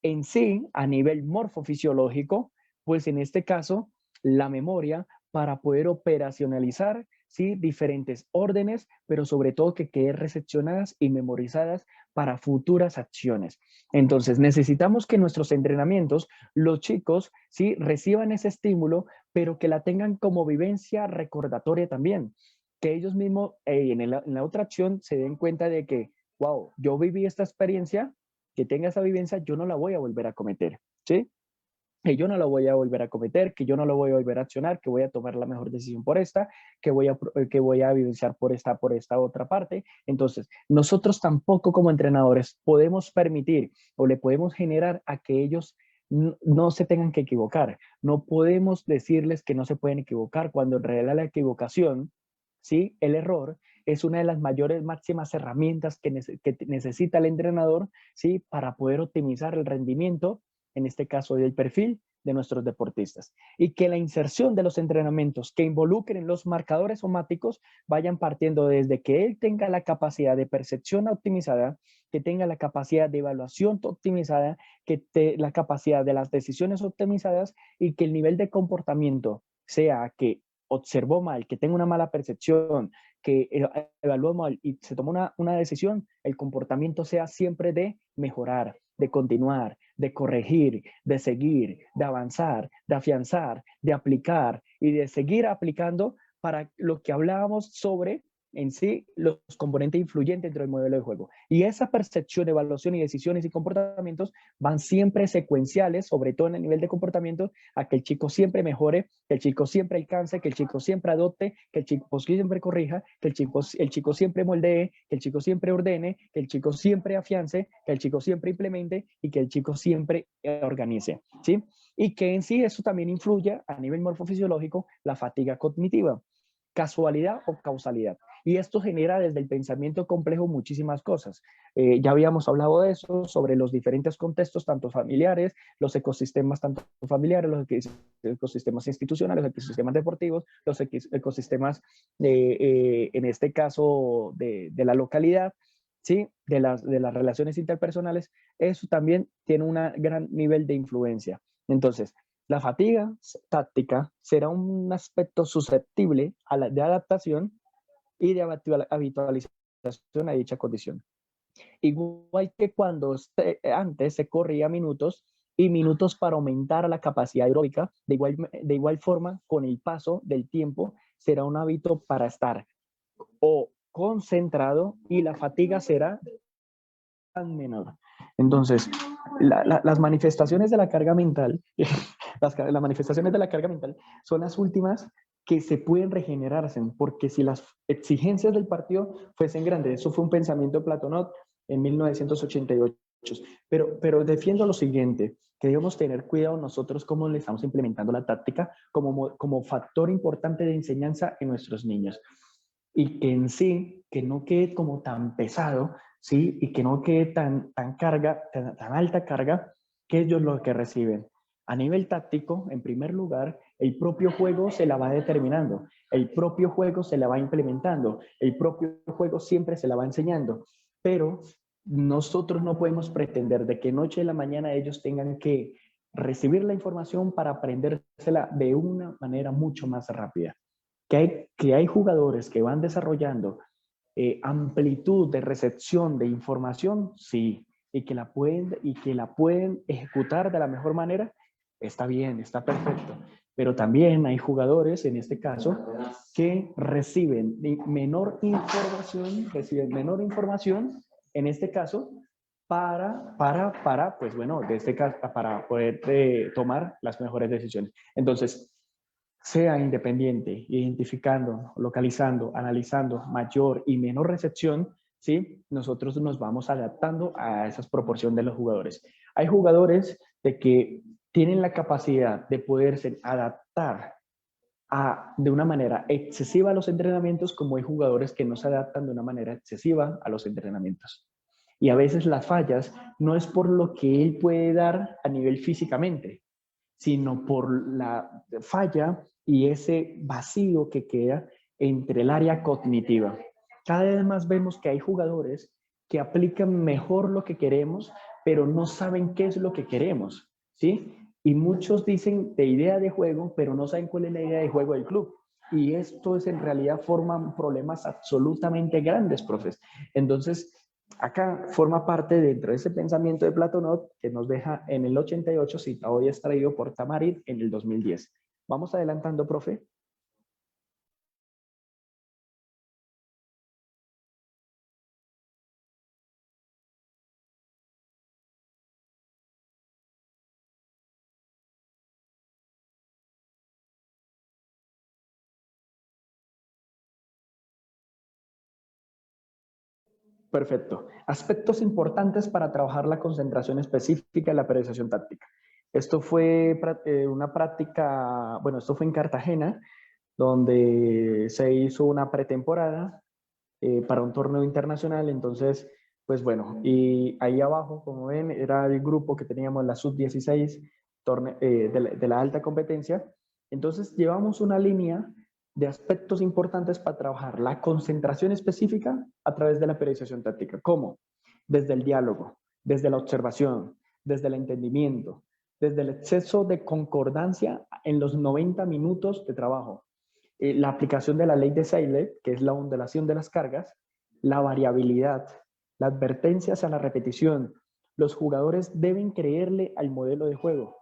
en sí, a nivel morfofisiológico, pues en este caso, la memoria para poder operacionalizar, ¿sí? Diferentes órdenes, pero sobre todo que queden recepcionadas y memorizadas para futuras acciones. Entonces, necesitamos que nuestros entrenamientos, los chicos, ¿sí? Reciban ese estímulo, pero que la tengan como vivencia recordatoria también. Que ellos mismos en la otra acción se den cuenta de que, wow, yo viví esta experiencia, que tenga esa vivencia, yo no la voy a volver a cometer, ¿sí? Que yo no la voy a volver a cometer, que yo no lo voy a volver a accionar, que voy a tomar la mejor decisión por esta, que voy a vivenciar por esta otra parte. Entonces, nosotros tampoco como entrenadores podemos permitir o le podemos generar a que ellos no se tengan que equivocar. No podemos decirles que no se pueden equivocar cuando en realidad la equivocación, ¿sí? El error es una de las mayores, máximas herramientas que necesita el entrenador, ¿sí? Para poder optimizar el rendimiento, en este caso del perfil de nuestros deportistas. Y que la inserción de los entrenamientos que involucren los marcadores somáticos vayan partiendo desde que él tenga la capacidad de percepción optimizada, que tenga la capacidad de evaluación optimizada, la capacidad de las decisiones optimizadas y que el nivel de comportamiento sea que observó mal, que tenga una mala percepción, que evaluó mal y se tomó una decisión, el comportamiento sea siempre de mejorar, de continuar, de corregir, de seguir, de avanzar, de afianzar, de aplicar y de seguir aplicando para lo que hablábamos sobre en sí los componentes influyentes dentro del modelo de juego. Y esa percepción, evaluación y decisiones y comportamientos van siempre secuenciales, sobre todo en el nivel de comportamiento, a que el chico siempre mejore, que el chico siempre alcance, que el chico siempre adopte, que el chico siempre corrija, que el chico siempre moldee, que el chico siempre ordene, que el chico siempre afiance, que el chico siempre implemente y que el chico siempre organice, ¿sí? Y que en sí eso también influye a nivel morfofisiológico la fatiga cognitiva. ¿Casualidad o causalidad? Y esto genera desde el pensamiento complejo muchísimas cosas. Ya habíamos hablado de eso, sobre los diferentes contextos, tanto familiares, los ecosistemas tanto familiares, los ecosistemas institucionales, los ecosistemas deportivos, los ecosistemas, en este caso, de la localidad, ¿sí? De las relaciones interpersonales. Eso también tiene un gran nivel de influencia. Entonces, la fatiga táctica será un aspecto susceptible de adaptación y de habitualización a dicha condición. Igual que cuando antes se corría minutos y minutos para aumentar la capacidad aeróbica, de igual forma, con el paso del tiempo, será un hábito para estar o concentrado y la fatiga será tan menor. Entonces, las manifestaciones de la carga mental, las manifestaciones de la carga mental son las últimas que se pueden regenerarse, porque si las exigencias del partido fuesen grandes, eso fue un pensamiento de Platonov en 1988, pero defiendo lo siguiente, que debemos tener cuidado nosotros cómo le estamos implementando la táctica como factor importante de enseñanza en nuestros niños. Y que en sí, que no quede como tan pesado, ¿sí? Y que no quede tan alta carga, que ellos lo que reciben. A nivel táctico, en primer lugar, el propio juego se la va determinando, el propio juego se la va implementando, el propio juego siempre se la va enseñando, pero nosotros no podemos pretender de que noche a la mañana ellos tengan que recibir la información para aprendérsela de una manera mucho más rápida. que hay jugadores que van desarrollando amplitud de recepción de información, sí, y que la pueden ejecutar de la mejor manera, está bien, está perfecto. Pero también hay jugadores, en este caso, que reciben menor información, en este caso, pues bueno, de este caso, para poder tomar las mejores decisiones. Entonces, sea independiente, identificando, localizando, analizando mayor y menor recepción, ¿sí? Nosotros nos vamos adaptando a esa proporción de los jugadores. Hay jugadores de que tienen la capacidad de poderse adaptar de una manera excesiva a los entrenamientos, como hay jugadores que no se adaptan de una manera excesiva a los entrenamientos. Y a veces las fallas no es por lo que él puede dar a nivel físicamente, sino por la falla y ese vacío que queda entre el área cognitiva. Cada vez más vemos que hay jugadores que aplican mejor lo que queremos, pero no saben qué es lo que queremos, ¿sí? Y muchos dicen de idea de juego, pero no saben cuál es la idea de juego del club. Y esto es en realidad forman problemas absolutamente grandes, profes. Entonces, acá forma parte dentro de ese pensamiento de Platonov que nos deja en el 88, citado y extraído por Tamarit en el 2010. Vamos adelantando, profe. Perfecto. Aspectos importantes para trabajar la concentración específica y la periodización táctica. Esto fue una práctica, bueno, esto fue en Cartagena, donde se hizo una pretemporada para un torneo internacional. Entonces, pues bueno, y ahí abajo, como ven, era el grupo que teníamos, la sub-16 de la alta competencia. Entonces, llevamos una línea de aspectos importantes para trabajar la concentración específica a través de la periodización táctica. ¿Cómo? Desde el diálogo, desde la observación, desde el entendimiento, desde el exceso de concordancia en los 90 minutos de trabajo, la aplicación de la ley de Seidel, que es la ondulación de las cargas, la variabilidad, la advertencia hacia la repetición. Los jugadores deben creerle al modelo de juego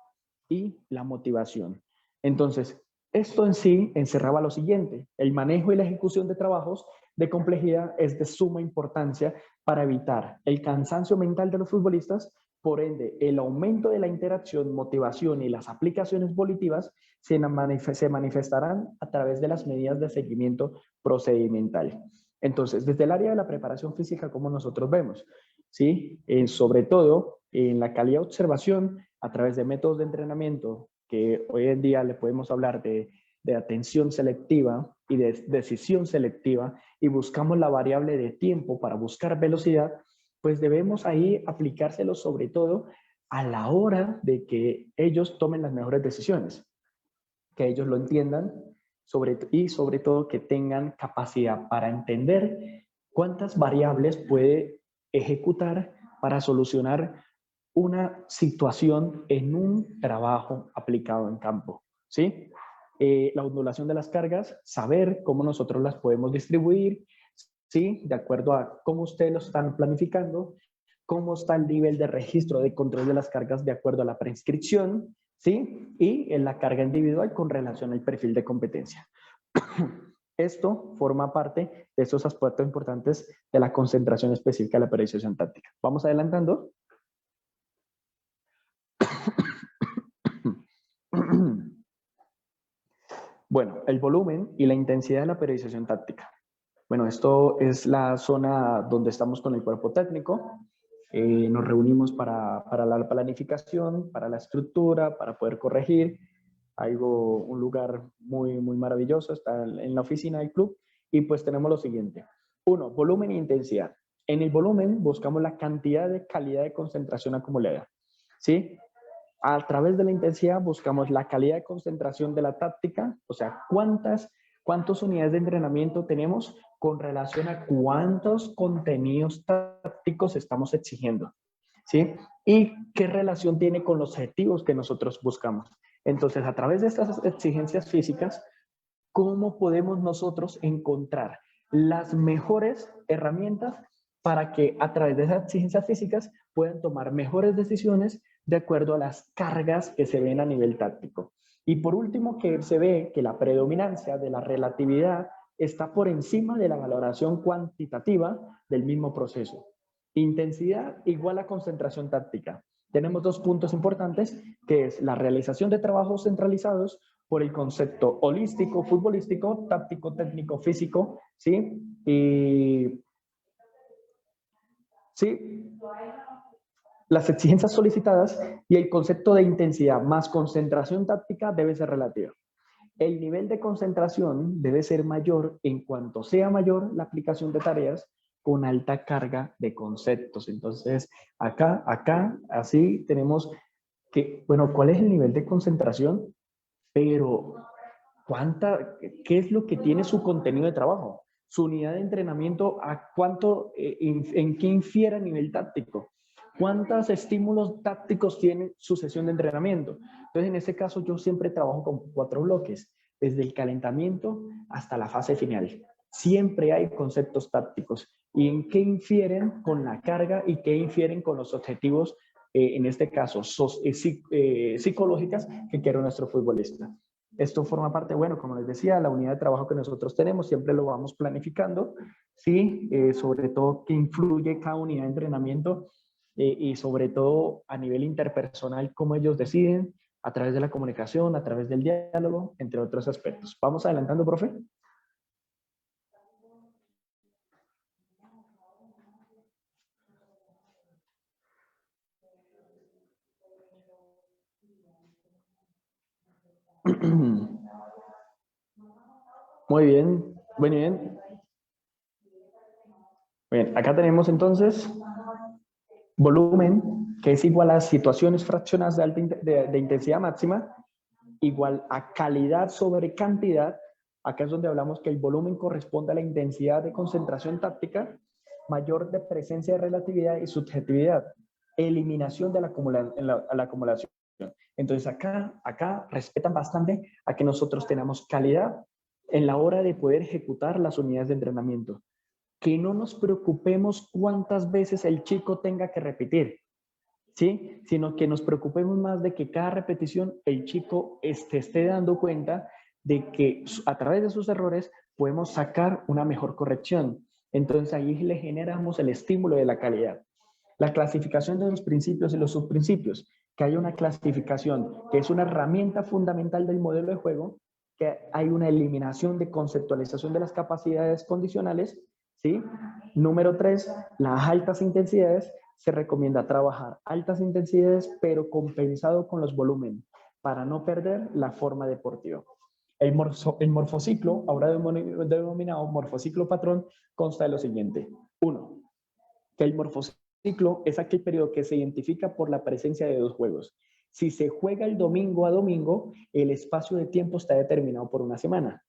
y la motivación. Entonces, esto en sí encerraba lo siguiente: el manejo y la ejecución de trabajos de complejidad es de suma importancia para evitar el cansancio mental de los futbolistas. Por ende, el aumento de la interacción, motivación y las aplicaciones volitivas se manifestarán a través de las medidas de seguimiento procedimental. Entonces, desde el área de la preparación física, como nosotros vemos, ¿sí? Sobre todo en la calidad de observación a través de métodos de entrenamiento, que hoy en día le podemos hablar de atención selectiva y de decisión selectiva, y buscamos la variable de tiempo para buscar velocidad, pues debemos ahí aplicárselo sobre todo a la hora de que ellos tomen las mejores decisiones, que ellos lo entiendan y sobre todo que tengan capacidad para entender cuántas variables puede ejecutar para solucionar una situación en un trabajo aplicado en campo, ¿sí? La ondulación de las cargas, saber cómo nosotros las podemos distribuir, ¿sí? De acuerdo a cómo ustedes lo están planificando, cómo está el nivel de registro de control de las cargas de acuerdo a la prescripción, ¿sí? Y en la carga individual con relación al perfil de competencia. Esto forma parte de esos aspectos importantes de la concentración específica de la periodización táctica. Vamos adelantando. Bueno, el volumen y la intensidad de la periodización táctica. Bueno, esto es la zona donde estamos con el cuerpo técnico. Nos reunimos para la planificación, para la estructura, para poder corregir. Hay un lugar muy, muy maravilloso, está en la oficina del club. Y pues tenemos lo siguiente. 1, volumen e intensidad. En el volumen buscamos la cantidad de calidad de concentración acumulada, ¿sí? A través de la intensidad buscamos la calidad de concentración de la táctica, o sea, cuántas unidades de entrenamiento tenemos con relación a cuántos contenidos tácticos estamos exigiendo, ¿sí? Y qué relación tiene con los objetivos que nosotros buscamos. Entonces, a través de estas exigencias físicas, ¿cómo podemos nosotros encontrar las mejores herramientas para que a través de esas exigencias físicas puedan tomar mejores decisiones de acuerdo a las cargas que se ven a nivel táctico? Y por último, que se ve que la predominancia de la relatividad está por encima de la valoración cuantitativa del mismo proceso. Intensidad igual a concentración táctica. Tenemos dos puntos importantes, que es la realización de trabajos centralizados por el concepto holístico, futbolístico, táctico, técnico, físico, ¿sí? Y ¿sí? Las exigencias solicitadas y el concepto de intensidad más concentración táctica debe ser relativo. El nivel de concentración debe ser mayor en cuanto sea mayor la aplicación de tareas con alta carga de conceptos. Entonces, acá, así tenemos que, bueno, ¿cuál es el nivel de concentración? Pero, ¿qué es lo que tiene su contenido de trabajo? Su unidad de entrenamiento, ¿a cuánto, en qué infiere a nivel táctico? ¿Cuántos estímulos tácticos tiene su sesión de entrenamiento? Entonces, en este caso, yo siempre trabajo con 4 bloques, desde el calentamiento hasta la fase final. Siempre hay conceptos tácticos. ¿Y en qué infieren con la carga y qué infieren con los objetivos, en este caso, psicológicas que quiere nuestro futbolista? Esto forma parte, bueno, como les decía, la unidad de trabajo que nosotros tenemos, siempre lo vamos planificando, ¿sí? Sobre todo que influye cada unidad de entrenamiento y sobre todo a nivel interpersonal, cómo ellos deciden, a través de la comunicación, a través del diálogo, entre otros aspectos. Vamos adelantando, profe. Muy bien, muy bien. Bien, acá tenemos entonces volumen, que es igual a situaciones fraccionadas de intensidad máxima, igual a calidad sobre cantidad. Acá es donde hablamos que el volumen corresponde a la intensidad de concentración táctica, mayor de presencia de relatividad y subjetividad, eliminación de la acumulación. Entonces acá respetan bastante a que nosotros tenemos calidad en la hora de poder ejecutar las unidades de entrenamiento. Que no nos preocupemos cuántas veces el chico tenga que repetir, ¿sí? Sino que nos preocupemos más de que cada repetición el chico esté dando cuenta de que a través de sus errores podemos sacar una mejor corrección. Entonces ahí le generamos el estímulo de la calidad. La clasificación de los principios y los subprincipios, que hay una clasificación que es una herramienta fundamental del modelo de juego, que hay una eliminación de conceptualización de las capacidades condicionales, ¿sí? Número 3, las altas intensidades. Se recomienda trabajar altas intensidades, pero compensado con los volúmenes, para no perder la forma deportiva. El morfociclo, ahora denominado morfociclo patrón, consta de lo siguiente. 1. Que el morfociclo es aquel periodo que se identifica por la presencia de 2 juegos. Si se juega el domingo a domingo, el espacio de tiempo está determinado por una semana.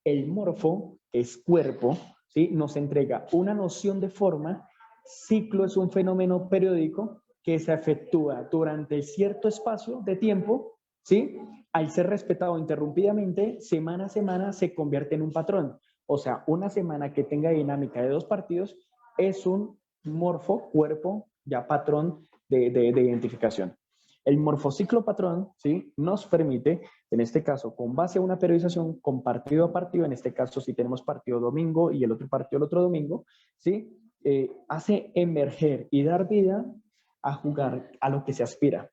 El morfo es cuerpo, ¿sí? Nos entrega una noción de forma. Ciclo es un fenómeno periódico que se efectúa durante cierto espacio de tiempo, ¿sí? Al ser respetado interrumpidamente, semana a semana se convierte en un patrón. O sea, una semana que tenga dinámica de 2 partidos es un morfo, cuerpo, ya patrón de identificación. El morfociclo patrón, ¿sí? Nos permite, en este caso, con base a una periodización, con partido a partido, en este caso si tenemos partido domingo y el otro partido el otro domingo, ¿sí? Hace emerger y dar vida a jugar a lo que se aspira.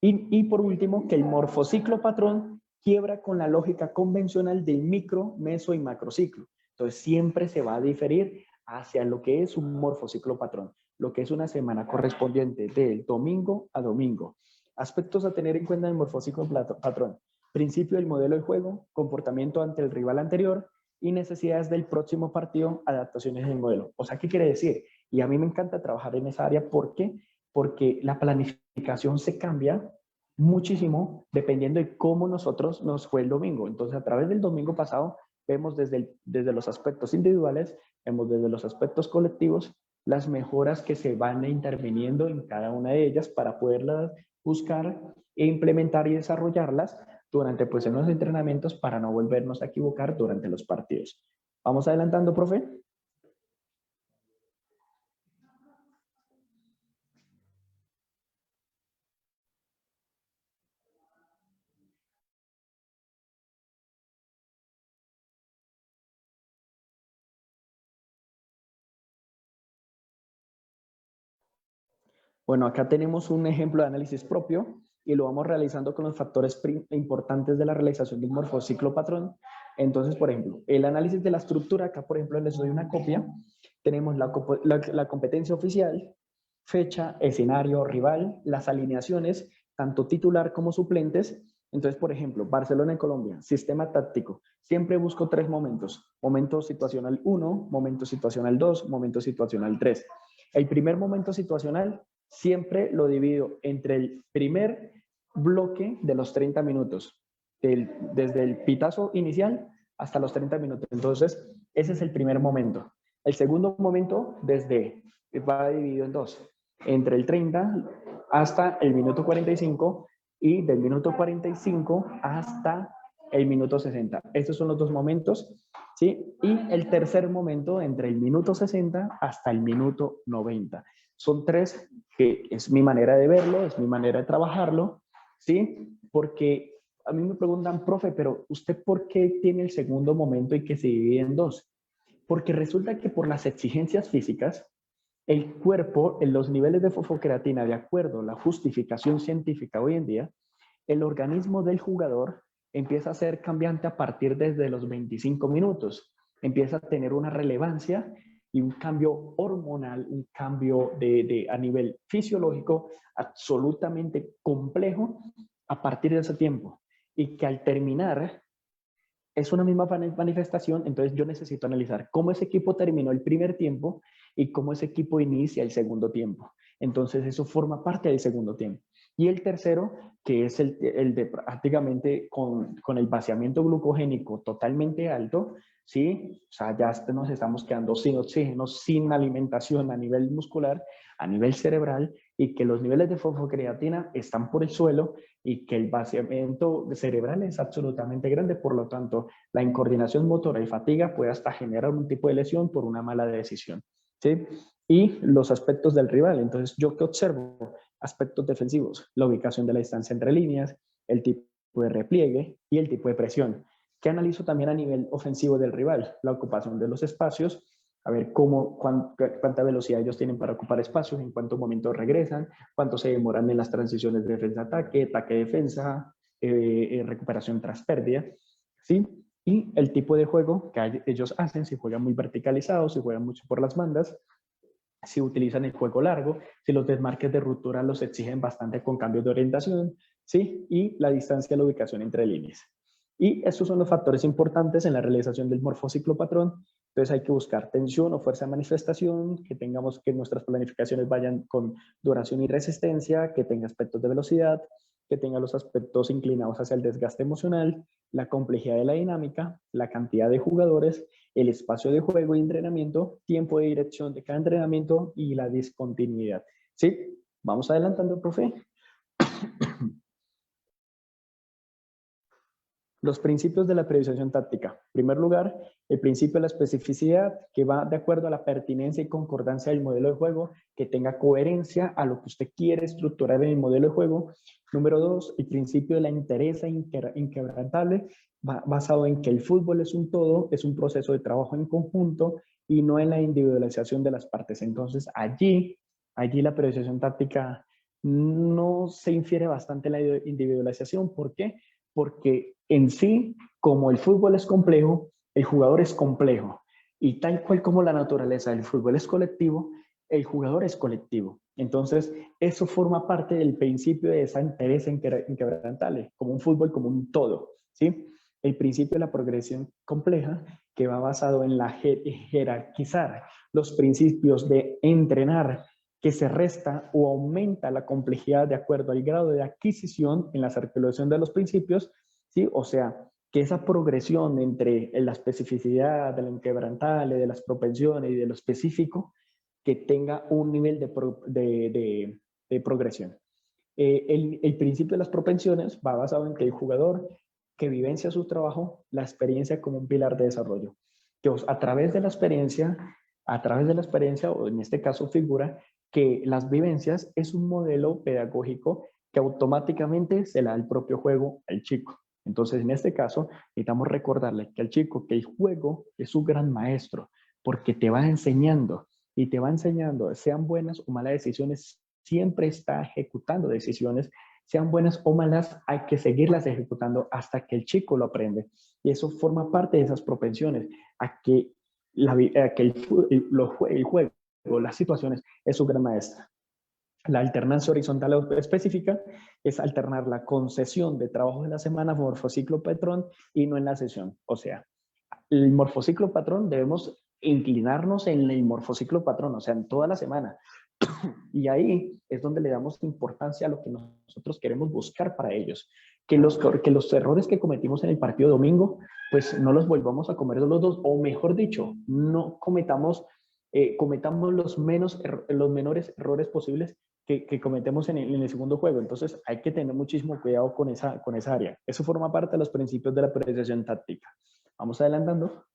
Y por último, que el morfociclo patrón quiebra con la lógica convencional del micro, meso y macrociclo. Entonces siempre se va a diferir hacia lo que es un morfociclo patrón, lo que es una semana correspondiente del domingo a domingo. Aspectos a tener en cuenta en el morfociclo patrón: principio del modelo de juego, comportamiento ante el rival anterior y necesidades del próximo partido, adaptaciones del modelo. O sea, ¿qué quiere decir? Y a mí me encanta trabajar en esa área. ¿Por qué? Porque la planificación se cambia muchísimo dependiendo de cómo nosotros nos fue el domingo. Entonces, a través del domingo pasado, vemos desde los aspectos individuales, vemos desde los aspectos colectivos, las mejoras que se van interviniendo en cada una de ellas para poderlas buscar e implementar y desarrollarlas durante pues en los entrenamientos para no volvernos a equivocar durante los partidos. Vamos adelantando, profe. Bueno, acá tenemos un ejemplo de análisis propio y lo vamos realizando con los factores importantes de la realización de un morfociclo patrón. Entonces, por ejemplo, el análisis de la estructura, acá por ejemplo les doy una copia, tenemos la competencia oficial, fecha, escenario, rival, las alineaciones, tanto titular como suplentes. Entonces, por ejemplo, Barcelona en Colombia, sistema táctico, siempre busco 3 momentos, momento situacional 1, momento situacional 2, momento situacional 3. El primer momento situacional siempre lo divido entre el primer bloque de los 30 minutos, desde el pitazo inicial hasta los 30 minutos. Entonces, ese es el primer momento. El segundo momento va dividido en 2, entre el 30 hasta el minuto 45 y del minuto 45 hasta el minuto 60. Estos son los 2 momentos, ¿sí? Y el tercer momento entre el minuto 60 hasta el minuto 90. Son 3 que es mi manera de verlo, es mi manera de trabajarlo, ¿sí? Porque a mí me preguntan, profe, pero ¿usted por qué tiene el segundo momento y que se divide en 2? Porque resulta que por las exigencias físicas, el cuerpo, en los niveles de fosfocreatina, de acuerdo a la justificación científica hoy en día, el organismo del jugador empieza a ser cambiante a partir desde los 25 minutos. Empieza a tener una relevancia y un cambio hormonal, un cambio a nivel fisiológico absolutamente complejo a partir de ese tiempo. Y que al terminar es una misma manifestación, entonces yo necesito analizar cómo ese equipo terminó el primer tiempo y cómo ese equipo inicia el segundo tiempo. Entonces eso forma parte del segundo tiempo. Y el tercero, que es el de prácticamente con el vaciamiento glucogénico totalmente alto, ¿sí? O sea, ya nos estamos quedando sin oxígeno, sin alimentación a nivel muscular, a nivel cerebral, y que los niveles de fosfocreatina están por el suelo y que el vaciamiento cerebral es absolutamente grande, por lo tanto, la incoordinación motora y fatiga puede hasta generar un tipo de lesión por una mala decisión, ¿sí? Y los aspectos del rival. Entonces, ¿yo qué observo? Aspectos defensivos, la ubicación de la distancia entre líneas, el tipo de repliegue y el tipo de presión. ¿Qué analizo también a nivel ofensivo del rival? La ocupación de los espacios, a ver cuánta velocidad ellos tienen para ocupar espacios, en cuántos momentos regresan, cuánto se demoran en las transiciones de defensa-ataque, ataque-defensa, recuperación tras pérdida, ¿sí? Y el tipo de juego que ellos hacen, si juegan muy verticalizados, si juegan mucho por las bandas, si utilizan el juego largo, si los desmarques de ruptura los exigen bastante con cambios de orientación, ¿sí? Y la distancia de la ubicación entre líneas. Y estos son los factores importantes en la realización del morfociclo patrón. Entonces hay que buscar tensión o fuerza de manifestación, que tengamos que nuestras planificaciones vayan con duración y resistencia, que tenga aspectos de velocidad, que tenga los aspectos inclinados hacia el desgaste emocional, la complejidad de la dinámica, la cantidad de jugadores, el espacio de juego y entrenamiento, tiempo de dirección de cada entrenamiento y la discontinuidad. ¿Sí? Vamos adelantando, profe. Los principios de la periodización táctica. En primer lugar, el principio de la especificidad, que va de acuerdo a la pertinencia y concordancia del modelo de juego, que tenga coherencia a lo que usted quiere estructurar en el modelo de juego. Número 2, el principio de la entereza inquebrantable, basado en que el fútbol es un todo, es un proceso de trabajo en conjunto y no en la individualización de las partes. Entonces, allí la periodización táctica no se infiere bastante la individualización. ¿Por qué? Porque en sí, como el fútbol es complejo, el jugador es complejo. Y tal cual como la naturaleza del fútbol es colectivo, el jugador es colectivo. Entonces, eso forma parte del principio de esa entereza inquebrantable, como un fútbol, como un todo, ¿sí? El principio de la progresión compleja, que va basado en la jerarquizar los principios de entrenar, que se resta o aumenta la complejidad de acuerdo al grado de adquisición en la circulación de los principios, ¿sí? O sea, que esa progresión entre la especificidad, de lo inquebrantable, de las propensiones y de lo específico, que tenga un nivel de progresión. El principio de las propensiones va basado en que el jugador que vivencia su trabajo, la experiencia como un pilar de desarrollo. Que a través de la experiencia, o en este caso figura, que las vivencias es un modelo pedagógico que automáticamente se le da el propio juego al chico. Entonces, en este caso, necesitamos recordarle que al chico que el juego es su gran maestro, porque te va enseñando y te va enseñando, sean buenas o malas decisiones, siempre está ejecutando decisiones, sean buenas o malas, hay que seguirlas ejecutando hasta que el chico lo aprende. Y eso forma parte de esas propensiones, a que, el juego, las situaciones, es su gran maestra. La alternancia horizontal o específica es alternar la concesión de trabajo de la semana, morfociclo patrón, y no en la sesión. O sea, el morfociclo patrón debemos inclinarnos en el morfociclo patrón, o sea, en toda la semana. Y ahí es donde le damos importancia a lo que nosotros queremos buscar para ellos. Que los errores que cometimos en el partido domingo, pues no los volvamos a cometer los dos, o mejor dicho, no cometamos, cometamos los menores errores posibles que cometemos en el segundo juego. Entonces hay que tener muchísimo cuidado con esa área. Eso forma parte de los principios de la periodización táctica. Vamos adelantando.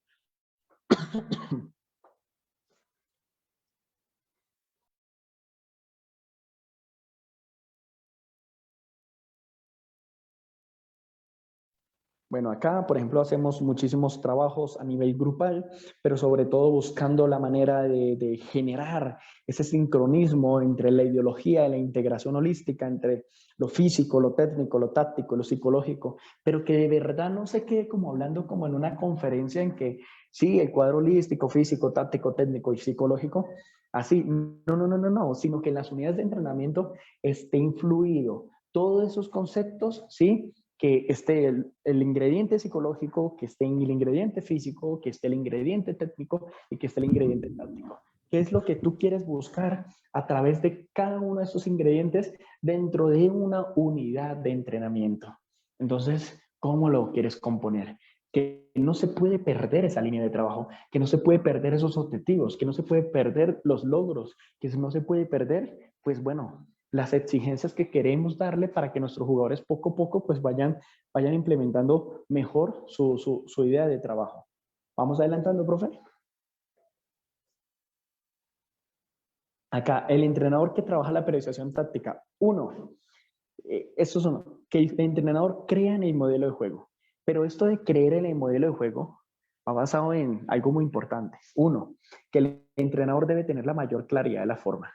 Bueno, acá, por ejemplo, hacemos muchísimos trabajos a nivel grupal, pero sobre todo buscando la manera de generar ese sincronismo entre la ideología y la integración holística, entre lo físico, lo técnico, lo táctico, lo psicológico, pero que de verdad no se quede como hablando como en una conferencia en que sí, el cuadro holístico, físico, táctico, técnico y psicológico, así, no, sino que en las unidades de entrenamiento esté influido todos esos conceptos, ¿sí? Que esté el ingrediente psicológico, que esté el ingrediente físico, que esté el ingrediente técnico y que esté el ingrediente táctico. ¿Qué es lo que tú quieres buscar a través de cada uno de esos ingredientes dentro de una unidad de entrenamiento? Entonces, ¿cómo lo quieres componer? Que no se puede perder esa línea de trabajo, que no se puede perder esos objetivos, que no se puede perder los logros, que no se puede perder, pues bueno, las exigencias que queremos darle para que nuestros jugadores poco a poco pues vayan implementando mejor su idea de trabajo. Vamos adelantando, profe. Acá, el entrenador que trabaja la periodización táctica. Eso es uno, que el entrenador crea en el modelo de juego. Pero esto de creer en el modelo de juego va basado en algo muy importante. Uno, que el entrenador debe tener la mayor claridad de la forma,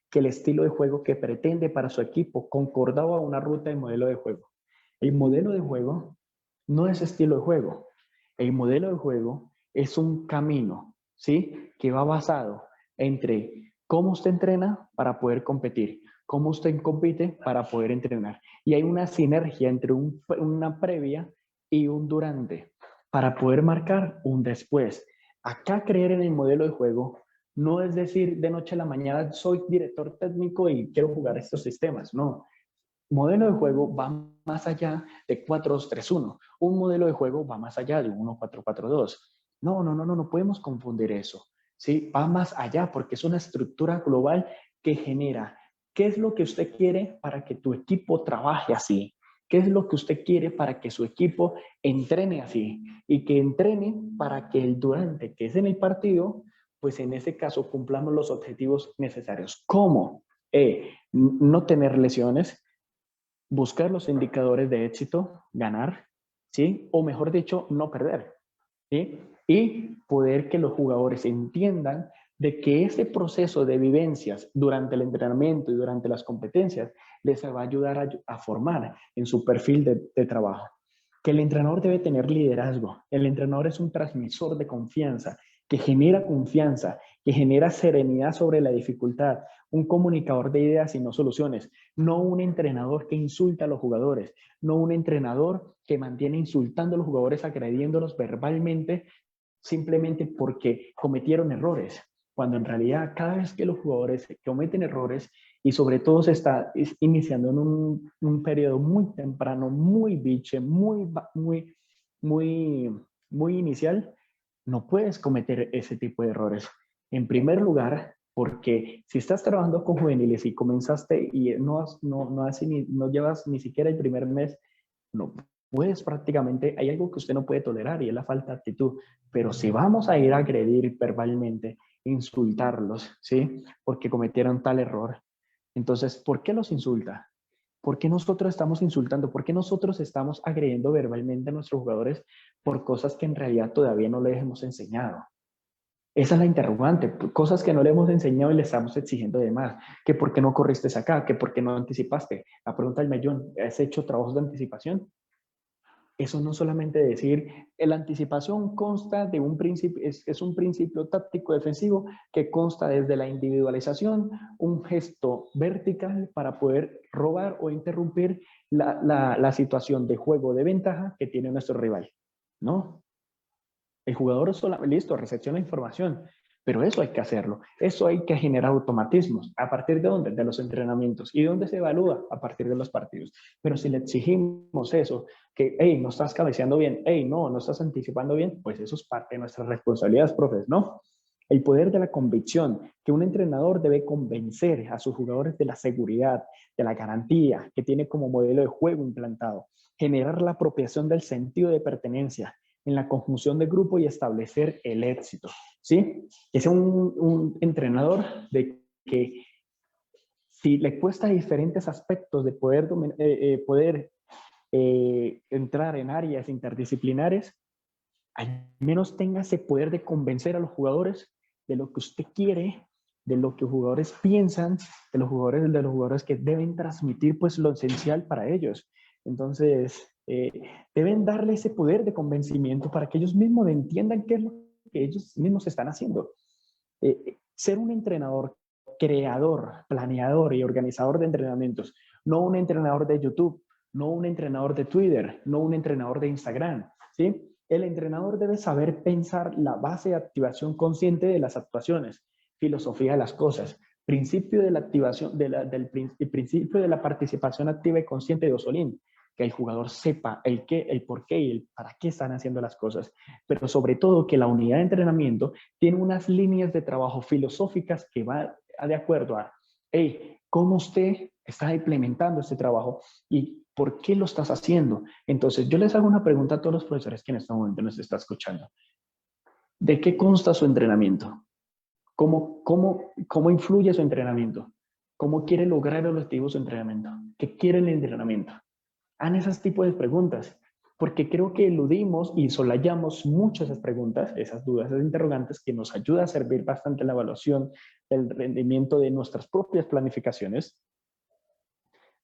que el estilo de juego que pretende para su equipo concordaba una ruta de modelo de juego. El modelo de juego no es estilo de juego. El modelo de juego es un camino, ¿sí? Que va basado entre cómo usted entrena para poder competir, cómo usted compite para poder entrenar. Y hay una sinergia entre una previa y un durante para poder marcar un después. Acá creer en el modelo de juego no es decir de noche a la mañana soy director técnico y quiero jugar estos sistemas, no. Modelo de juego va más allá de 4-2-3-1. Un modelo de juego va más allá de 1-4-4-2. No podemos confundir eso. ¿Sí? Va más allá porque es una estructura global que genera qué es lo que usted quiere para que tu equipo trabaje así. ¿Qué es lo que usted quiere para que su equipo entrene así? Y que entrene para que el durante, que es en el partido, pues en ese caso cumplamos los objetivos necesarios. ¿Cómo? No tener lesiones, buscar los indicadores de éxito, ganar, ¿sí? O mejor dicho, no perder, ¿sí? Y poder que los jugadores entiendan de que ese proceso de vivencias durante el entrenamiento y durante las competencias les va a ayudar a formar en su perfil de trabajo. Que el entrenador debe tener liderazgo. El entrenador es un transmisor de confianza, que genera serenidad sobre la dificultad, un comunicador de ideas y no soluciones, no un entrenador que insulta a los jugadores, no un entrenador que mantiene insultando a los jugadores, agrediéndolos verbalmente simplemente porque cometieron errores, cuando en realidad cada vez que los jugadores cometen errores y sobre todo se está iniciando en un periodo muy temprano, muy biche, muy inicial, no puedes cometer ese tipo de errores. En primer lugar, Porque si estás trabajando con juveniles y comenzaste y no llevas ni siquiera el primer mes, no puedes prácticamente, hay algo que usted no puede tolerar y es la falta de actitud. Pero si vamos a ir a agredir verbalmente, insultarlos, ¿sí? Porque cometieron tal error. Entonces, ¿por qué los insulta? ¿Por qué nosotros estamos insultando? ¿Por qué nosotros estamos agrediendo verbalmente a nuestros jugadores por cosas que en realidad todavía no les hemos enseñado? Esa es la interrogante, cosas que no le hemos enseñado y le estamos exigiendo de más. Que por qué no corriste acá, que por qué no anticipaste. La pregunta del millón, ¿has hecho trabajos de anticipación? Eso no solamente decir, la anticipación consta de un principio, es un principio táctico defensivo que consta desde la individualización, un gesto vertical para poder robar o interrumpir la situación de juego de ventaja que tiene nuestro rival. No, el jugador solo, listo, recepciona información, pero eso hay que hacerlo. Eso hay que generar automatismos. ¿A partir de dónde? De los entrenamientos. ¿Y dónde se evalúa? A partir de los partidos. Pero si le exigimos eso, que, hey, no estás cabeceando bien, hey, no estás anticipando bien, pues eso es parte de nuestras responsabilidades, profes, ¿no? El poder de la convicción, que un entrenador debe convencer a sus jugadores de la seguridad, de la garantía que tiene como modelo de juego implantado, generar la apropiación del sentido de pertenencia en la conjunción de grupo y establecer el éxito, ¿sí? Que sea un entrenador de que si le cuesta diferentes aspectos de poder entrar en áreas interdisciplinares, al menos tenga ese poder de convencer a los jugadores de lo que usted quiere, de lo que los jugadores piensan, de los jugadores que deben transmitir pues lo esencial para ellos. Entonces, deben darle ese poder de convencimiento para que ellos mismos entiendan qué es lo que ellos mismos están haciendo. Ser un entrenador creador, planeador y organizador de entrenamientos, no un entrenador de YouTube, no un entrenador de Twitter, no un entrenador de Instagram, ¿sí? El entrenador debe saber pensar la base de activación consciente de las actuaciones, filosofía de las cosas, principio de la activación, el principio de la participación activa y consciente de Osolín, que el jugador sepa el qué, el por qué y el para qué están haciendo las cosas, pero sobre todo que la unidad de entrenamiento tiene unas líneas de trabajo filosóficas que va de acuerdo a, hey, ¿cómo usted está implementando este trabajo y por qué lo estás haciendo? Entonces, yo les hago una pregunta a todos los profesores que en este momento nos están escuchando. ¿De qué consta su entrenamiento? ¿Cómo influye su entrenamiento? ¿Cómo quiere lograr el objetivo de su entrenamiento? ¿Qué quiere el entrenamiento? Hagan esos tipos de preguntas, porque creo que eludimos y solayamos mucho esas preguntas, esas dudas, esas interrogantes que nos ayuda a servir bastante en la evaluación del rendimiento de nuestras propias planificaciones,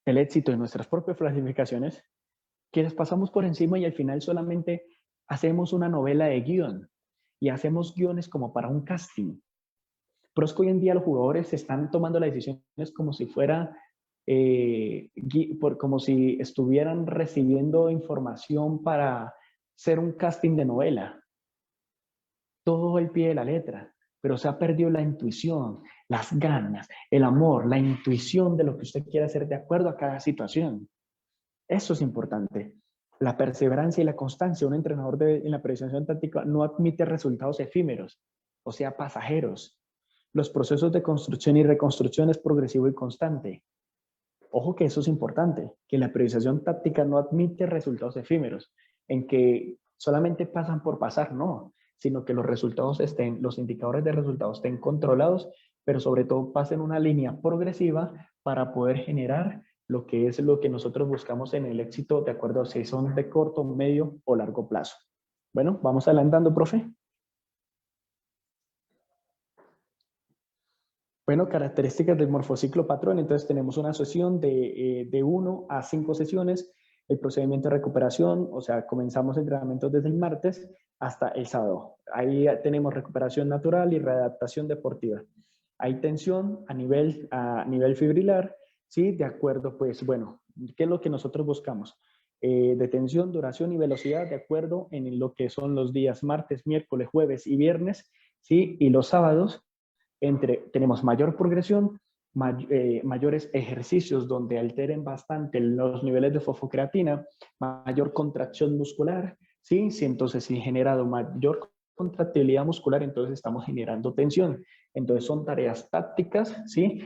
del éxito de nuestras propias planificaciones, que les pasamos por encima y al final solamente hacemos una novela de guión y hacemos guiones como para un casting. Pero es que hoy en día los jugadores están tomando las decisiones como si fuera, como si estuvieran recibiendo información para ser un casting de novela. Todo al pie de la letra, pero se ha perdido la intuición, las ganas, el amor, la intuición de lo que usted quiere hacer de acuerdo a cada situación. Eso es importante. La perseverancia y la constancia. Un entrenador en la preparación táctica no admite resultados efímeros, o sea, pasajeros. Los procesos de construcción y reconstrucción es progresivo y constante. Ojo que eso es importante, que la priorización táctica no admite resultados efímeros, en que solamente pasan por pasar, no, sino que los resultados los indicadores de resultados estén controlados, pero sobre todo pasen una línea progresiva para poder generar lo que es lo que nosotros buscamos en el éxito, de acuerdo a si son de corto, medio o largo plazo. Bueno, vamos adelantando, profe. Bueno, características del morfociclo patrón. Entonces tenemos una sesión de 1 a 5 sesiones. El procedimiento de recuperación, o sea, comenzamos entrenamientos desde el martes hasta el sábado. Ahí tenemos recuperación natural y readaptación deportiva. Hay tensión a nivel fibrilar, ¿sí? De acuerdo, pues, bueno, ¿qué es lo que nosotros buscamos? De tensión, duración y velocidad de acuerdo en lo que son los días martes, miércoles, jueves y viernes, ¿sí? Y los sábados, tenemos mayor progresión, mayores ejercicios donde alteren bastante los niveles de fosfocreatina, mayor contracción muscular, ¿sí? Si entonces si generado mayor contractibilidad muscular, entonces estamos generando tensión. Entonces son tareas tácticas, ¿sí?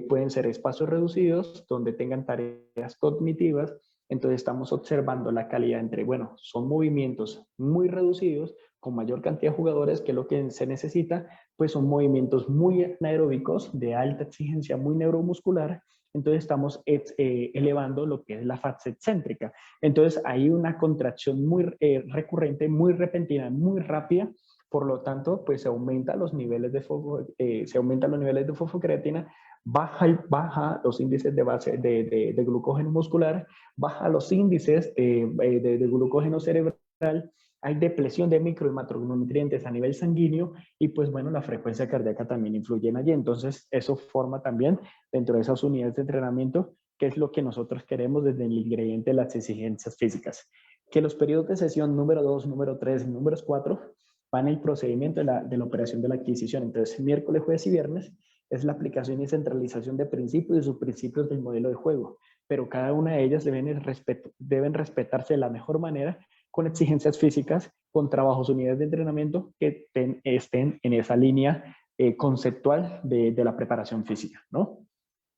Pueden ser espacios reducidos donde tengan tareas cognitivas. Entonces estamos observando la calidad entre, bueno, son movimientos muy reducidos con mayor cantidad de jugadores, que lo que se necesita, pues son movimientos muy anaeróbicos de alta exigencia, muy neuromuscular. Entonces estamos elevando lo que es la fase excéntrica. Entonces hay una contracción muy recurrente, muy repentina, muy rápida. Por lo tanto, pues se aumentan los niveles de fosfocreatina, baja los índices de base de glucógeno muscular, baja los índices de glucógeno cerebral, hay depresión de micro y macronutrientes a nivel sanguíneo y pues bueno, la frecuencia cardíaca también influye en allí. Entonces, eso forma también dentro de esas unidades de entrenamiento, que es lo que nosotros queremos desde el ingrediente de las exigencias físicas. Que los periodos de sesión número 2, número 3 y número 4 van en el procedimiento de la operación de la adquisición. Entonces, miércoles, jueves y viernes es la aplicación y centralización de principios y subprincipios del modelo de juego, pero cada una de ellas deben respetarse de la mejor manera con exigencias físicas, con trabajos, unidades de entrenamiento que estén en esa línea conceptual de la preparación física, ¿no?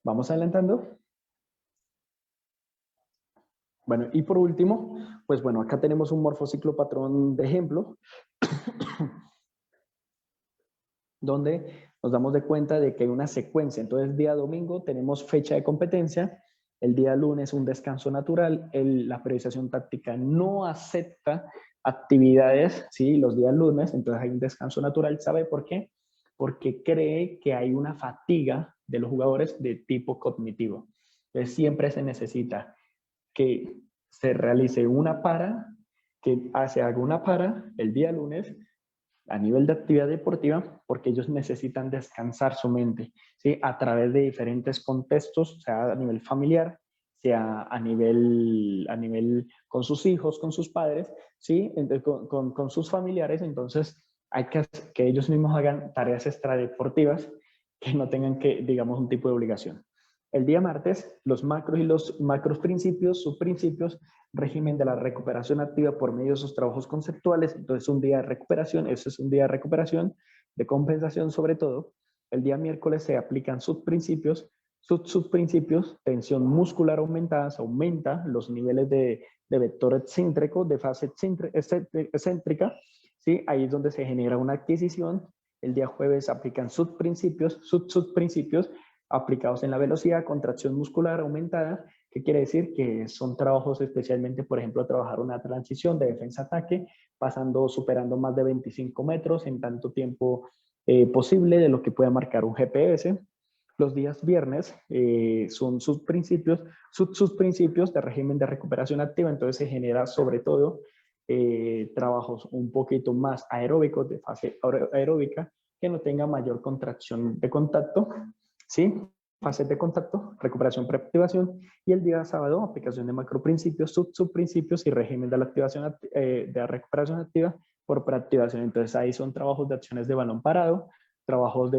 Vamos adelantando. Bueno, y por último, pues bueno, acá tenemos un morfociclo patrón de ejemplo, donde nos damos de cuenta de que hay una secuencia. Entonces, día domingo tenemos fecha de competencia, el día lunes un descanso natural, la periodización táctica no acepta actividades, ¿sí? Los días lunes, entonces hay un descanso natural. ¿Sabe por qué? Porque cree que hay una fatiga de los jugadores de tipo cognitivo. Entonces, siempre se necesita que se realice una para, que se haga una para el día lunes, a nivel de actividad deportiva, porque ellos necesitan descansar su mente, ¿sí? A través de diferentes contextos, sea a nivel familiar, sea a nivel con sus hijos, con sus padres, ¿sí? Entonces, con sus familiares. Entonces hay que ellos mismos hagan tareas extradeportivas que no tengan que, digamos, un tipo de obligación. El día martes, los macros y los macros principios, subprincipios, régimen de la recuperación activa por medio de esos trabajos conceptuales. Entonces, un día de recuperación, ese es un día de recuperación, de compensación sobre todo. El día miércoles se aplican subprincipios, subprincipios, tensión muscular aumentada, se aumenta los niveles de vector excéntrico, de fase excéntrica, ¿sí? Ahí es donde se genera una adquisición. El día jueves aplican subprincipios, subprincipios aplicados en la velocidad, contracción muscular aumentada, que quiere decir que son trabajos especialmente, por ejemplo, trabajar una transición de defensa-ataque, superando más de 25 metros en tanto tiempo posible de lo que pueda marcar un GPS. Los días viernes son sus principios de régimen de recuperación activa, entonces se genera sobre todo trabajos un poquito más aeróbicos, de fase aeróbica, que no tenga mayor contracción de contacto, ¿sí? Fases de contacto, recuperación, preactivación, y el día sábado, aplicación de macroprincipios, subprincipios y régimen de la activación de la recuperación activa por preactivación. Entonces ahí son trabajos de acciones de balón parado, trabajos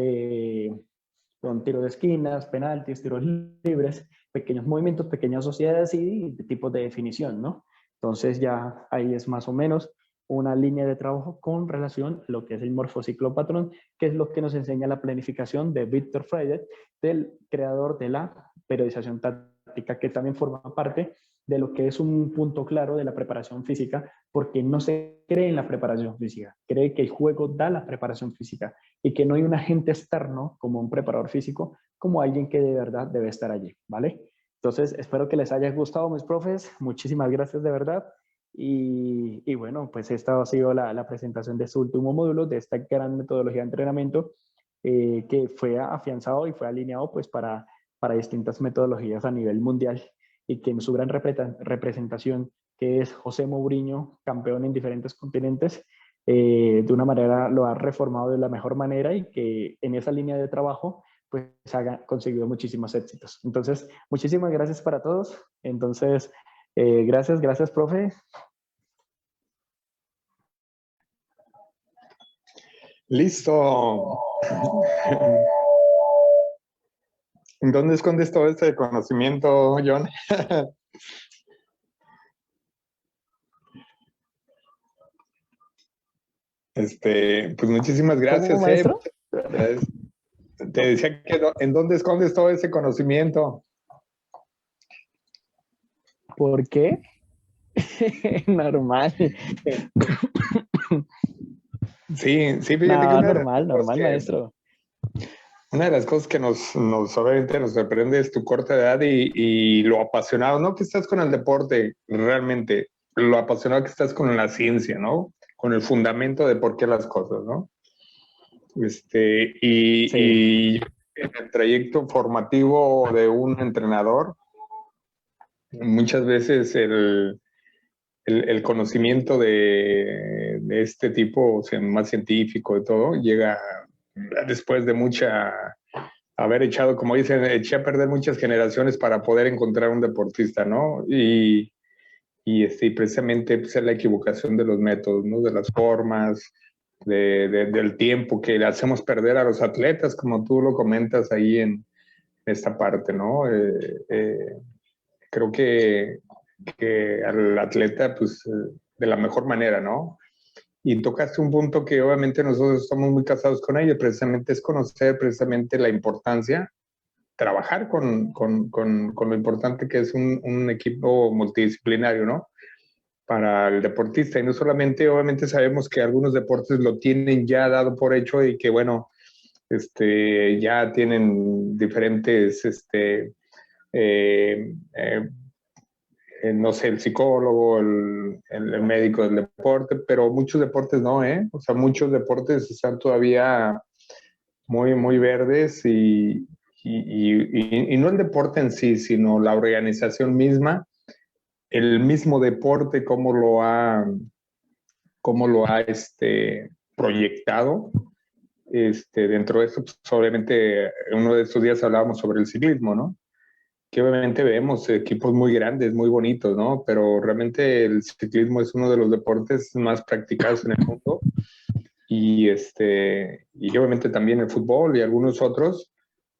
con tiro de esquinas, penaltis, tiros libres, pequeños movimientos, pequeñas sociedades y tipos de definición, ¿no? Entonces ya ahí es más o menos una línea de trabajo con relación a lo que es el morfociclo patrón, que es lo que nos enseña la planificación de Viktor Frankl, del creador de la periodización táctica, que también forma parte de lo que es un punto claro de la preparación física, porque no se cree en la preparación física, cree que el juego da la preparación física y que no hay un agente externo como un preparador físico, como alguien que de verdad debe estar allí, ¿vale? Entonces, espero que les haya gustado, mis profes. Muchísimas gracias de verdad. Y bueno, pues esta ha sido la presentación de este último módulo, de esta gran metodología de entrenamiento que fue afianzado y fue alineado pues para distintas metodologías a nivel mundial y que en su gran representación, que es José Mourinho, campeón en diferentes continentes, de una manera lo ha reformado de la mejor manera y que en esa línea de trabajo pues ha conseguido muchísimos éxitos. Entonces, muchísimas gracias para todos. Entonces, gracias, profe. Listo. ¿Dónde escondes todo este conocimiento, John? Pues muchísimas gracias. ¿Cómo, maestro? Te decía que ¿en dónde escondes todo ese conocimiento? ¿Por qué? Normal. Sí, sí, fíjate que No, normal, normal, maestro. una de las cosas que obviamente nos sorprende es tu corta edad y lo apasionado, no que estás con el deporte realmente, lo apasionado que estás con la ciencia, ¿no? Con el fundamento de por qué las cosas, ¿no? Sí, Y en el trayecto formativo de un entrenador, muchas veces el conocimiento de este tipo, o sea, más científico y todo, llega después de haber echado, como dicen, eché a perder muchas generaciones para poder encontrar un deportista, ¿no? Y precisamente pues, es la equivocación de los métodos, ¿no? De las formas, del tiempo que le hacemos perder a los atletas, como tú lo comentas ahí en esta parte, ¿no? Creo que al atleta, pues, de la mejor manera, ¿no? Y tocaste un punto que obviamente nosotros estamos muy casados con ello, precisamente es conocer precisamente la importancia, trabajar con lo importante que es un equipo multidisciplinario, ¿no? Para el deportista. Y no solamente, obviamente sabemos que algunos deportes lo tienen ya dado por hecho y que, bueno, ya tienen diferentes, eh, eh, no sé, el psicólogo, el médico del deporte, pero muchos deportes no, ¿eh? O sea, muchos deportes están todavía muy, muy verdes y no el deporte en sí, sino la organización misma, el mismo deporte, cómo lo ha proyectado. Dentro de eso, pues, obviamente, uno de estos días hablábamos sobre el ciclismo, ¿no? Que obviamente vemos equipos muy grandes, muy bonitos, ¿no? Pero realmente el ciclismo es uno de los deportes más practicados en el mundo y obviamente también el fútbol y algunos otros,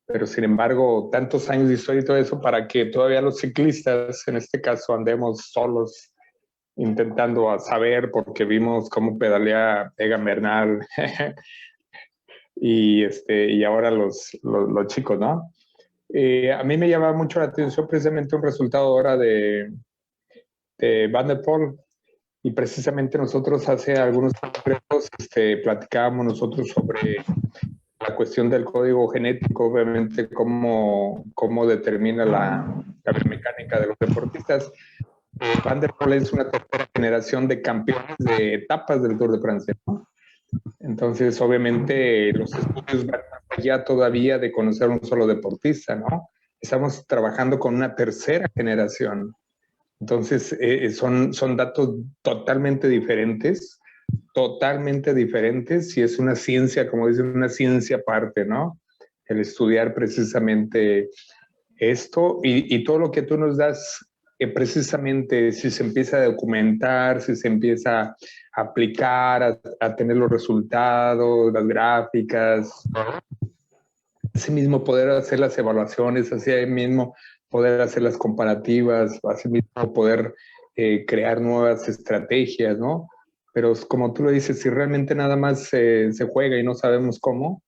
pero sin embargo, tantos años de historia y todo eso para que todavía los ciclistas, en este caso, andemos solos intentando saber, porque vimos cómo pedalea Egan Bernal y ahora los chicos, ¿no? A mí me llama mucho la atención precisamente un resultado ahora de Van der Poel. Y precisamente nosotros hace algunos congresos platicábamos nosotros sobre la cuestión del código genético, obviamente cómo determina la biomecánica de los deportistas. Van der Poel es una tercera generación de campeones de etapas del Tour de Francia, ¿no? Entonces, obviamente, los estudios van más allá todavía de conocer un solo deportista, ¿no? Estamos trabajando con una tercera generación. Entonces, son datos totalmente diferentes, y es una ciencia, como dicen, una ciencia aparte, ¿no? El estudiar precisamente esto y todo lo que tú nos das, precisamente si se empieza a documentar, si se empieza a aplicar, a tener los resultados, las gráficas, así mismo poder hacer las evaluaciones, así mismo poder hacer las comparativas, así mismo poder crear nuevas estrategias, ¿no? Pero como tú lo dices, si realmente nada más se juega y no sabemos cómo,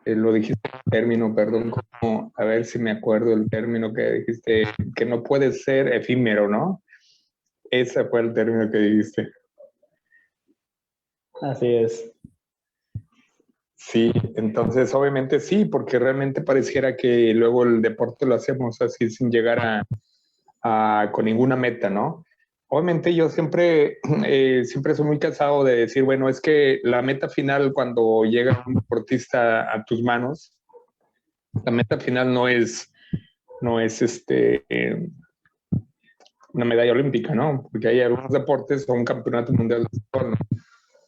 lo dijiste el término, perdón, como, a ver si me acuerdo el término que dijiste, que no puede ser efímero, ¿no? Ese fue el término que dijiste. así es. Sí, entonces obviamente sí, porque realmente pareciera que luego el deporte lo hacemos así sin llegar con ninguna meta, ¿no? Obviamente yo siempre soy muy cansado de decir, bueno, es que la meta final cuando llega un deportista a tus manos, la meta final no es una medalla olímpica, ¿no? Porque hay algunos deportes o un campeonato mundial de fútbol, ¿no?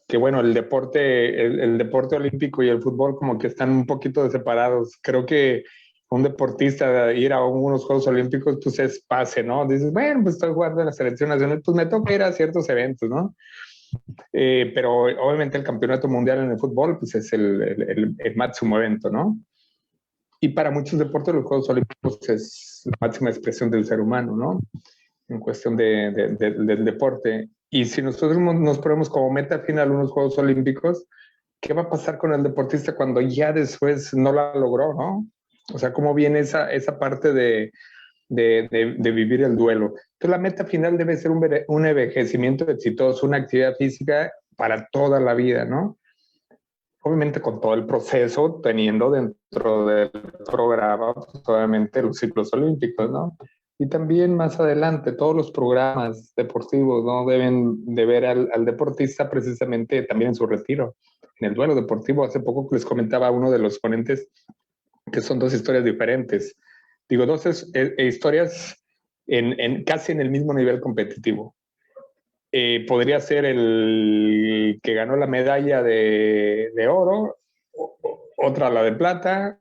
Que bueno, el deporte olímpico y el fútbol como que están un poquito separados. Creo que un deportista ir a unos Juegos Olímpicos pues es pase, ¿no? Dices, bueno, pues estoy jugando en la selección nacional, pues me toca ir a ciertos eventos, ¿no? Pero obviamente el campeonato mundial en el fútbol pues es el máximo evento, ¿no? Y para muchos deportes los Juegos Olímpicos es la máxima expresión del ser humano, ¿no? En cuestión del deporte. Y si nosotros nos ponemos como meta final unos Juegos Olímpicos, ¿qué va a pasar con el deportista cuando ya después no la logró, ¿no? O sea, ¿cómo viene esa parte de vivir el duelo? Entonces, la meta final debe ser un envejecimiento exitoso, una actividad física para toda la vida, ¿no? Obviamente con todo el proceso, teniendo dentro del programa, pues, obviamente los ciclos olímpicos, ¿no? Y también más adelante, todos los programas deportivos, ¿no? Deben de ver al deportista precisamente también en su retiro, en el duelo deportivo. Hace poco les comentaba a uno de los ponentes que son dos historias diferentes. Digo, dos historias casi en el mismo nivel competitivo. Podría ser el que ganó la medalla de oro, otra la de plata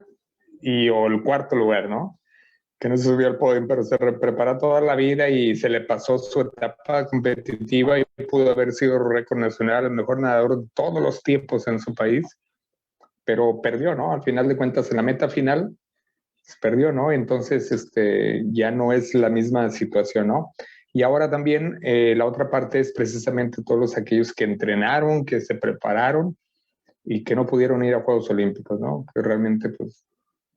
o el cuarto lugar, ¿no? Que no se subió al podio, pero se prepara toda la vida y se le pasó su etapa competitiva y pudo haber sido récord nacional, el mejor nadador de todos los tiempos en su país, pero perdió, ¿no? Al final de cuentas, en la meta final, perdió, ¿no? Entonces, ya no es la misma situación, ¿no? Y ahora también la otra parte es precisamente todos aquellos que entrenaron, que se prepararon y que no pudieron ir a Juegos Olímpicos, ¿no? Que realmente pues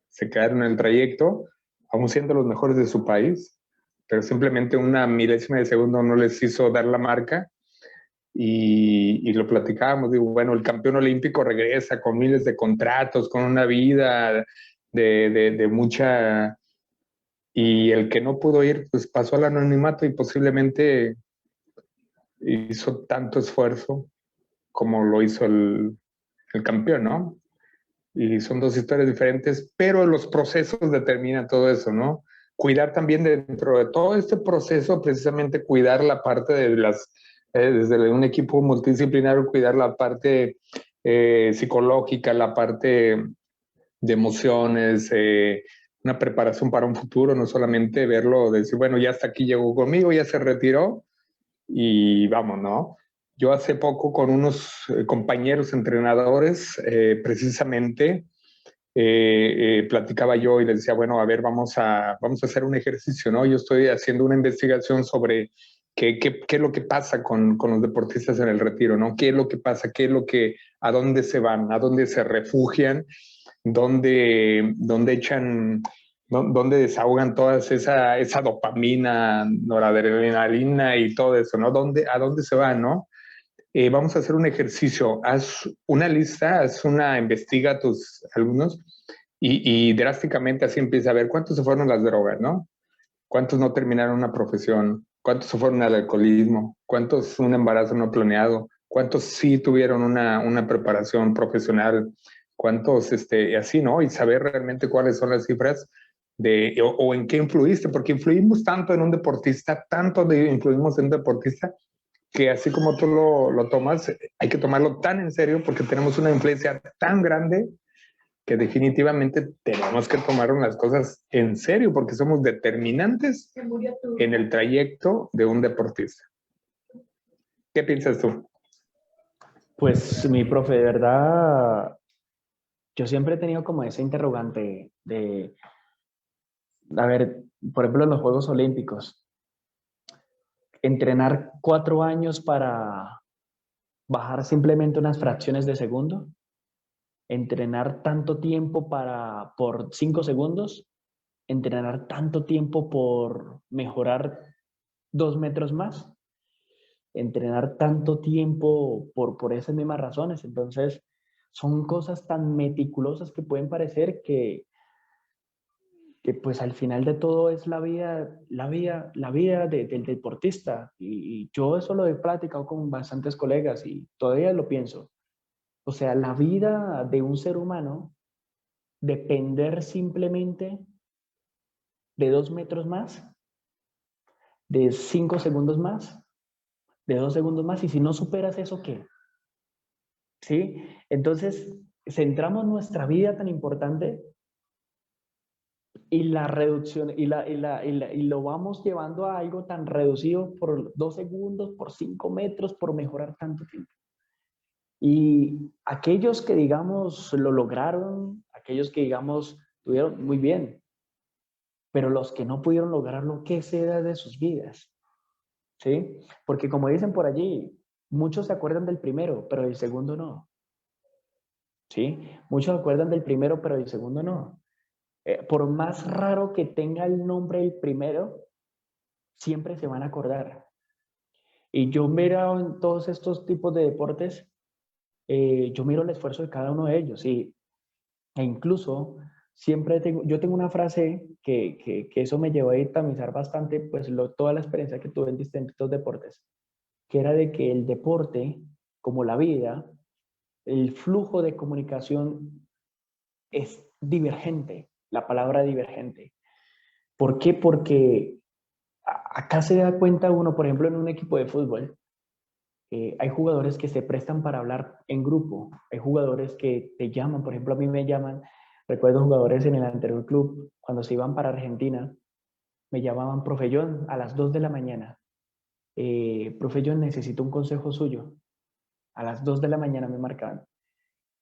se quedaron en el trayecto, aún siendo los mejores de su país, pero simplemente una milésima de segundo no les hizo dar la marca y lo platicábamos, digo, bueno, el campeón olímpico regresa con miles de contratos, con una vida de mucha... Y el que no pudo ir, pues pasó al anonimato y posiblemente hizo tanto esfuerzo como lo hizo el campeón, ¿no? Y son dos historias diferentes, pero los procesos determinan todo eso, ¿no? Cuidar también dentro de todo este proceso, precisamente cuidar la parte de desde un equipo multidisciplinario, cuidar la parte psicológica, la parte de emociones, una preparación para un futuro, no solamente verlo, decir, bueno, ya hasta aquí llegó conmigo, ya se retiró y vamos, ¿no? Yo hace poco con unos compañeros entrenadores, precisamente, platicaba yo y les decía, bueno, a ver, vamos a hacer un ejercicio, ¿no? Yo estoy haciendo una investigación sobre qué es lo que pasa con los deportistas en el retiro, ¿no? ¿Qué es lo que pasa? ¿A dónde se van? ¿A dónde se refugian? ¿Dónde echan, dónde desahogan toda esa dopamina, noradrenalina y todo eso, ¿no? ¿A dónde se van, no? Vamos a hacer un ejercicio. Haz una lista, investiga a tus alumnos y drásticamente así empieza a ver cuántos se fueron las drogas, ¿no? ¿Cuántos no terminaron una profesión? ¿Cuántos se fueron al alcoholismo? ¿Cuántos un embarazo no planeado? ¿Cuántos sí tuvieron una preparación profesional? ¿Cuántos, así, ¿no? Y saber realmente cuáles son las cifras o en qué influiste, porque influimos tanto en un deportista, influimos en un deportista, que así como tú lo tomas, hay que tomarlo tan en serio porque tenemos una influencia tan grande que definitivamente tenemos que tomar unas cosas en serio porque somos determinantes en el trayecto de un deportista. ¿Qué piensas tú? Pues mi profe, de verdad, yo siempre he tenido como ese interrogante de, a ver, por ejemplo, en los Juegos Olímpicos, entrenar 4 años para bajar simplemente unas fracciones de segundo, entrenar tanto tiempo por 5 segundos, entrenar tanto tiempo por mejorar 2 metros más, entrenar tanto tiempo por esas mismas razones. Entonces, son cosas tan meticulosas que pueden parecer que pues al final de todo es la vida del deportista. Y yo eso lo he platicado con bastantes colegas y todavía lo pienso. O sea, la vida de un ser humano depender simplemente de 2 metros más, de 5 segundos más, de 2 segundos más, y si no superas eso, ¿qué? ¿Sí? Entonces, centramos nuestra vida tan importante y la reducción, y lo vamos llevando a algo tan reducido por 2 segundos, por 5 metros, por mejorar tanto tiempo. Y aquellos que, digamos, lo lograron, aquellos que, digamos, tuvieron muy bien, pero los que no pudieron lograrlo, ¿qué será de sus vidas? ¿Sí? Porque como dicen por allí, muchos se acuerdan del primero, pero del segundo no. ¿sí? Muchos se acuerdan del primero, pero del segundo no. Por más raro que tenga el nombre el primero, siempre se van a acordar. Y yo miro en todos estos tipos de deportes, yo miro el esfuerzo de cada uno de ellos e incluso siempre yo tengo una frase que eso me llevó a dinamizar bastante, pues toda la experiencia que tuve en distintos deportes, que era de que el deporte, como la vida, el flujo de comunicación es divergente, la palabra divergente. ¿Por qué? Porque acá se da cuenta uno, por ejemplo, en un equipo de fútbol, hay jugadores que se prestan para hablar en grupo, hay jugadores que te llaman, por ejemplo, a mí me llaman, recuerdo jugadores en el anterior club, cuando se iban para Argentina, me llamaban, profe John, a las 2 de la mañana, profe John, necesito un consejo suyo, a las 2 de la mañana me marcaban,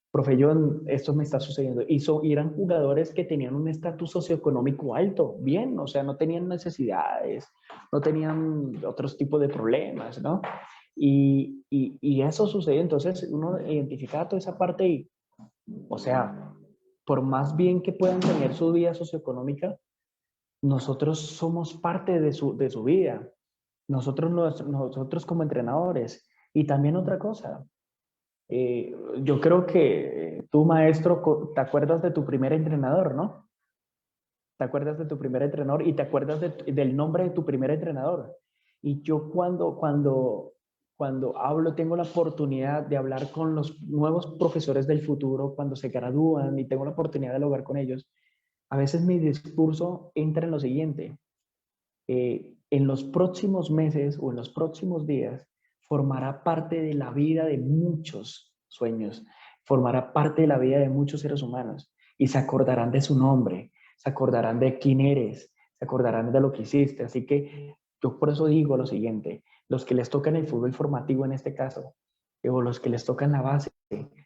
profe John, esto me está sucediendo, y eran jugadores que tenían un estatus socioeconómico alto, bien, o sea, no tenían necesidades, no tenían otros tipos de problemas, ¿no? Y eso sucede, entonces uno identifica toda esa parte y, o sea, por más bien que puedan tener su vida socioeconómica, nosotros somos parte de su vida, nosotros como entrenadores. Y también otra cosa, yo creo que tú, maestro, te acuerdas de tu primer entrenador, ¿no? Te acuerdas de tu primer entrenador y te acuerdas del nombre de tu primer entrenador. Y yo cuando hablo, tengo la oportunidad de hablar con los nuevos profesores del futuro, cuando se gradúan y tengo la oportunidad de hablar con ellos, a veces mi discurso entra en lo siguiente. En los próximos meses o en los próximos días formará parte de la vida de muchos sueños, formará parte de la vida de muchos seres humanos y se acordarán de su nombre, se acordarán de quién eres, se acordarán de lo que hiciste. Así que yo por eso digo lo siguiente, los que les tocan el fútbol formativo en este caso, o los que les tocan la base,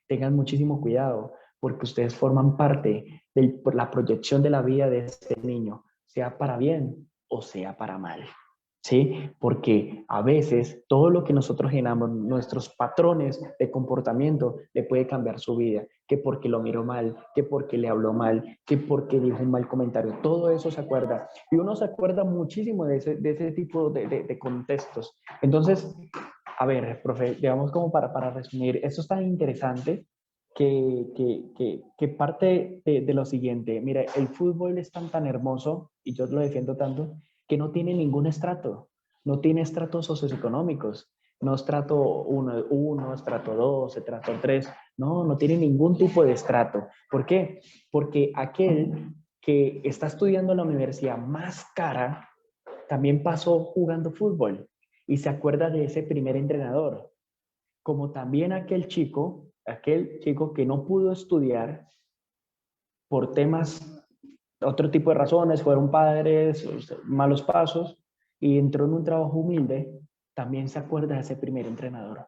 tengan muchísimo cuidado porque ustedes forman parte de la proyección de la vida de este niño, sea para bien o sea para mal, ¿sí? Porque a veces todo lo que nosotros generamos, nuestros patrones de comportamiento, le puede cambiar su vida, que porque lo miró mal, que porque le habló mal, que porque dijo un mal comentario, todo eso se acuerda. Y uno se acuerda muchísimo de ese tipo de contextos. Entonces, a ver, profe, digamos como para resumir, esto es tan interesante que parte de lo siguiente. Mira, el fútbol es tan hermoso, y yo lo defiendo tanto, que no tiene ningún estrato. No tiene estratos socioeconómicos. No estrato 1, estrato 2, estrato 3. No, no tiene ningún tipo de estrato. ¿Por qué? Porque aquel que está estudiando en la universidad más cara también pasó jugando fútbol y se acuerda de ese primer entrenador, como también aquel chico que no pudo estudiar por temas, otro tipo de razones, fueron padres, malos pasos, y entró en un trabajo humilde, también se acuerda de ese primer entrenador.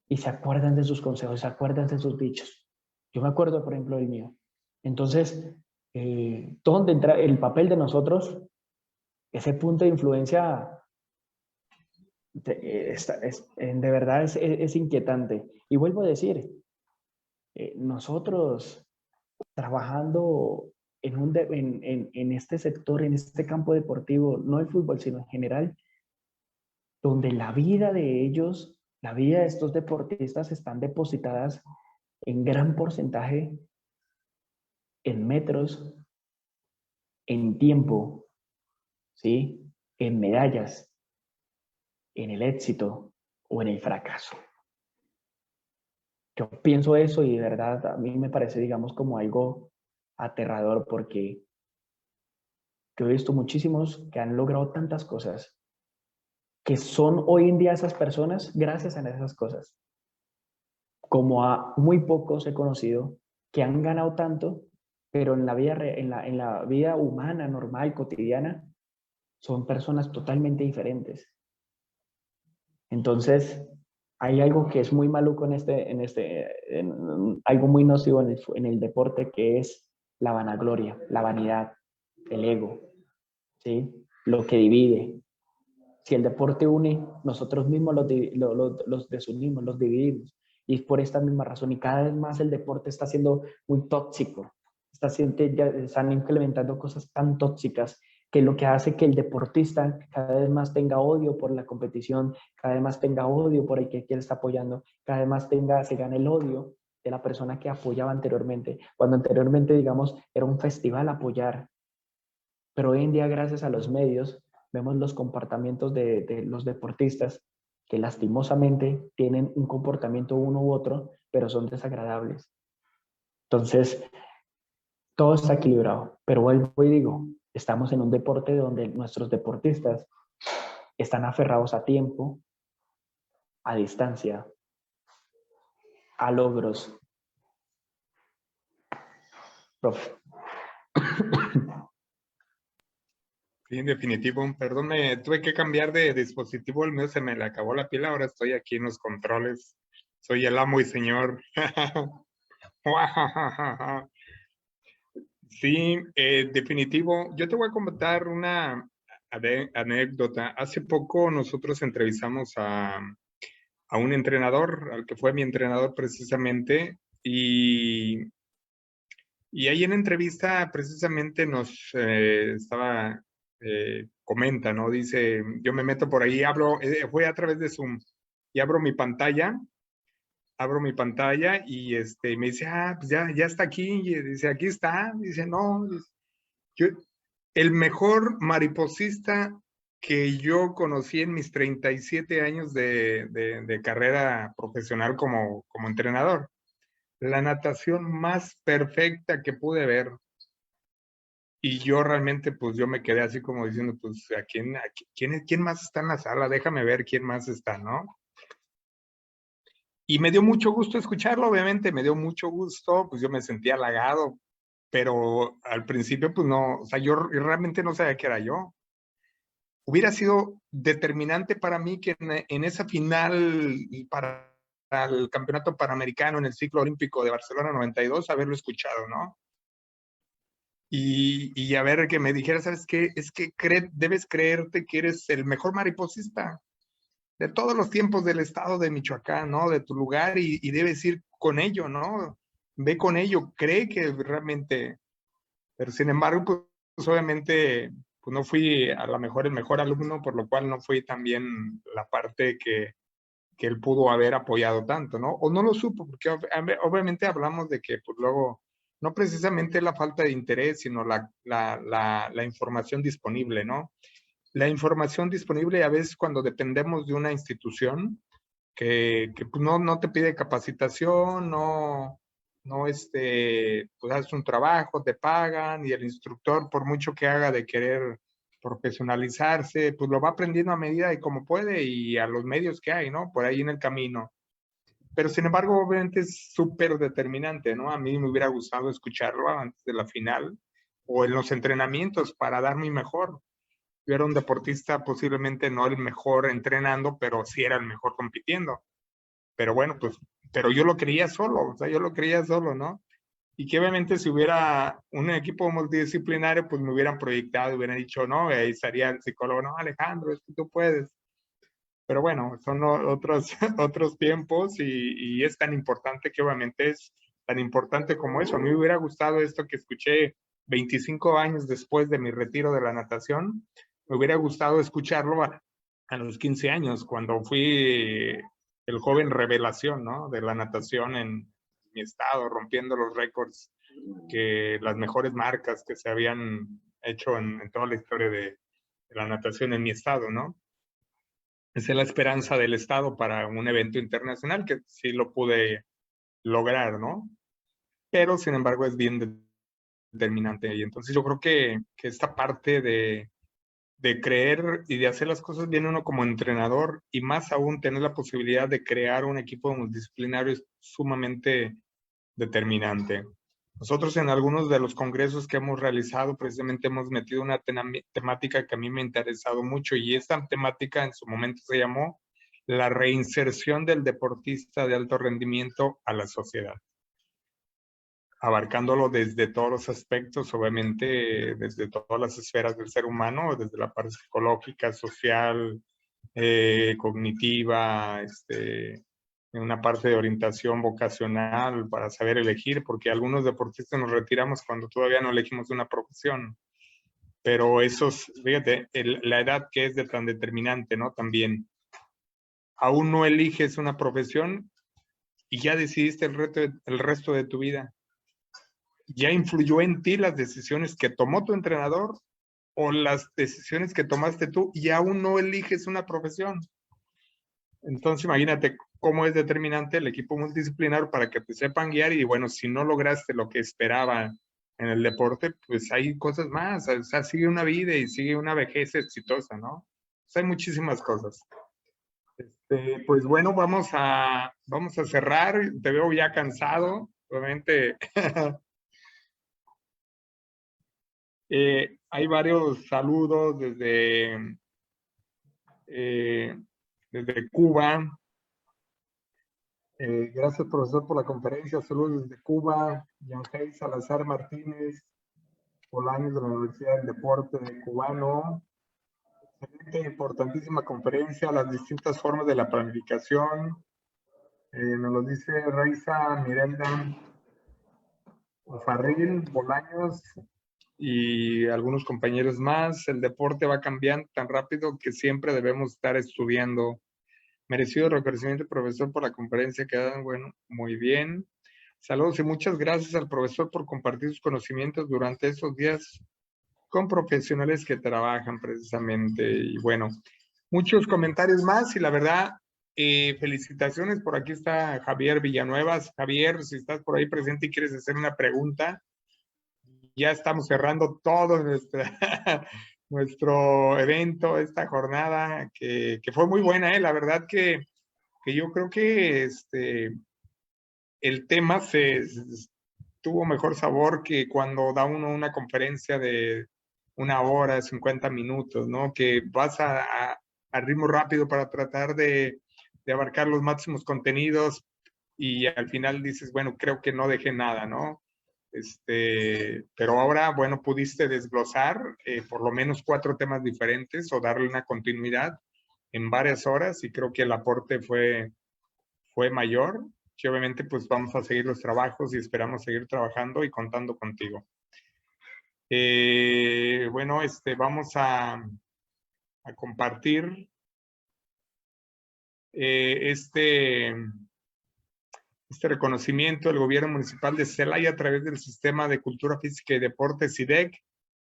Y se acuerdan de sus consejos, se acuerdan de sus dichos. Yo me acuerdo, por ejemplo, del mío. Entonces, ¿dónde entra el papel de nosotros? Ese punto de influencia de verdad es inquietante. Y vuelvo a decir, nosotros trabajando en este sector, en este campo deportivo, no el fútbol, sino en general, donde la vida de ellos, la vida de estos deportistas están depositadas en gran porcentaje en metros, en tiempo, ¿sí? En medallas, en el éxito o en el fracaso. Yo pienso eso y de verdad a mí me parece, digamos, como algo aterrador porque yo he visto muchísimos que han logrado tantas cosas, que son hoy en día esas personas gracias a esas cosas. Como a muy pocos he conocido que han ganado tanto, pero en en la vida humana, normal, cotidiana, son personas totalmente diferentes. Entonces, hay algo que es muy maluco algo muy nocivo en el deporte, que es la vanagloria, la vanidad, el ego, ¿sí? Lo que divide. Si el deporte une, nosotros mismos los desunimos, los dividimos. Y es por esta misma razón, y cada vez más el deporte está siendo muy tóxico. Ya están implementando cosas tan tóxicas que lo que hace que el deportista cada vez más tenga odio por la competición, cada vez más tenga odio por el que él está apoyando, cada vez más se gane el odio de la persona que apoyaba anteriormente. Cuando anteriormente, digamos, era un festival apoyar, pero hoy en día, gracias a los medios, vemos los comportamientos de los deportistas que lastimosamente tienen un comportamiento uno u otro, pero son desagradables. Entonces, todo está equilibrado, pero vuelvo y digo, estamos en un deporte donde nuestros deportistas están aferrados a tiempo, a distancia, a logros. Profe. Sí, en definitivo, perdón, me tuve que cambiar de dispositivo, el mío se me le acabó la pila, ahora estoy aquí en los controles, soy el amo y señor. Sí, definitivo. Yo te voy a comentar una anécdota. Hace poco nosotros entrevistamos a un entrenador, al que fue mi entrenador precisamente, y ahí en entrevista precisamente nos comenta, ¿no? Dice, yo me meto por ahí, fue a través de Zoom, y abro mi pantalla y me dice, pues ya está aquí, y dice, aquí está, dice, no, dice, yo, el mejor mariposista que yo conocí en mis 37 años de carrera profesional como entrenador. La natación más perfecta que pude ver. Y yo realmente, pues yo me quedé así como diciendo, pues, ¿quién más está en la sala? Déjame ver quién más está, ¿no? Y me dio mucho gusto escucharlo, obviamente, me dio mucho gusto, pues yo me sentía halagado, pero al principio, pues no, o sea, yo realmente no sabía que era yo. Hubiera sido determinante para mí que en esa final para el Campeonato Panamericano en el ciclo olímpico de Barcelona 92, haberlo escuchado, ¿no? Y a ver, que me dijera, ¿sabes qué? Es que debes creerte que eres el mejor mariposista de todos los tiempos del estado de Michoacán, ¿no? De tu lugar y debes ir con ello, ¿no? Ve con ello, cree que realmente, pero sin embargo, pues obviamente, pues no fui a lo mejor el mejor alumno, por lo cual no fui también la parte que él pudo haber apoyado tanto, ¿no? O no lo supo, porque obviamente hablamos de que pues luego, no precisamente la falta de interés, sino la información disponible, ¿no? La información disponible a veces cuando dependemos de una institución que pues no te pide capacitación, pues haces un trabajo, te pagan y el instructor, por mucho que haga de querer profesionalizarse, pues lo va aprendiendo a medida de como puede y a los medios que hay, ¿no? Por ahí en el camino. Pero sin embargo, obviamente es súper determinante, ¿no? A mí me hubiera gustado escucharlo antes de la final o en los entrenamientos para dar mi mejor. Yo era un deportista posiblemente no el mejor entrenando, pero sí era el mejor compitiendo. Pero bueno, pues, pero yo lo creía solo, o sea, yo lo creía solo, ¿no? Y que obviamente si hubiera un equipo multidisciplinario, pues me hubieran proyectado, hubieran dicho, no, ahí estaría el psicólogo, no, Alejandro, es que tú puedes. Pero bueno, son otros, otros tiempos y es tan importante que obviamente es tan importante como eso. A mí me hubiera gustado esto que escuché 25 años después de mi retiro de la natación, me hubiera gustado escucharlo a los 15 años, cuando fui el joven revelación, ¿no? De la natación en mi estado, rompiendo los récords, que las mejores marcas que se habían hecho en toda la historia de la natación en mi estado, ¿no? Esa es la esperanza del Estado para un evento internacional, que sí lo pude lograr, ¿no? Pero, sin embargo, es bien determinante. Y entonces yo creo que esta parte de creer y de hacer las cosas bien uno como entrenador, y más aún tener la posibilidad de crear un equipo multidisciplinario, es sumamente determinante. Nosotros en algunos de los congresos que hemos realizado, precisamente hemos metido una temática que a mí me ha interesado mucho, y esta temática en su momento se llamó la reinserción del deportista de alto rendimiento a la sociedad, abarcándolo desde todos los aspectos, obviamente desde todas las esferas del ser humano, desde la parte psicológica, social, cognitiva, en una parte de orientación vocacional para saber elegir, porque algunos deportistas nos retiramos cuando todavía no elegimos una profesión. Pero esos, fíjate, la edad que es de tan determinante, ¿no? También, aún no eliges una profesión y ya decidiste el resto de tu vida. ¿Ya influyó en ti las decisiones que tomó tu entrenador o las decisiones que tomaste tú y aún no eliges una profesión? Entonces, imagínate cómo es determinante el equipo multidisciplinario para que te sepan guiar y bueno, si no lograste lo que esperaba en el deporte, pues hay cosas más, o sea, sigue una vida y sigue una vejez exitosa, ¿no? O sea, hay muchísimas cosas. Pues bueno, vamos a cerrar, te veo ya cansado, obviamente. Hay varios saludos desde Cuba. Gracias, profesor, por la conferencia. Saludos desde Cuba. Yangel Salazar Martínez, Bolaños de la Universidad del Deporte de Cubano. Excelente, importantísima conferencia, las distintas formas de la planificación. Nos lo dice Raiza Miranda Farril, Bolaños y algunos compañeros más. El deporte va cambiando tan rápido que siempre debemos estar estudiando. Merecido reconocimiento, profesor, por la conferencia que dan. Bueno, muy bien. Saludos y muchas gracias al profesor por compartir sus conocimientos durante estos días con profesionales que trabajan precisamente. Y bueno, muchos comentarios más y la verdad, felicitaciones. Por aquí está Javier Villanuevas. Javier, si estás por ahí presente y quieres hacer una pregunta, ya estamos cerrando todo nuestro evento, esta jornada que fue muy buena, la verdad que yo creo que el tema tuvo mejor sabor que cuando da uno una conferencia de 1 hora, 50 minutos, ¿no? Que vas a ritmo rápido para tratar de abarcar los máximos contenidos y al final dices, bueno, creo que no dejé nada, ¿no? Pero ahora, bueno, pudiste desglosar por lo menos 4 temas diferentes o darle una continuidad en varias horas y creo que el aporte fue mayor, que obviamente pues vamos a seguir los trabajos y esperamos seguir trabajando y contando contigo. Bueno, vamos a compartir este reconocimiento del gobierno municipal de Celaya a través del Sistema de Cultura Física y Deporte, SIDEC,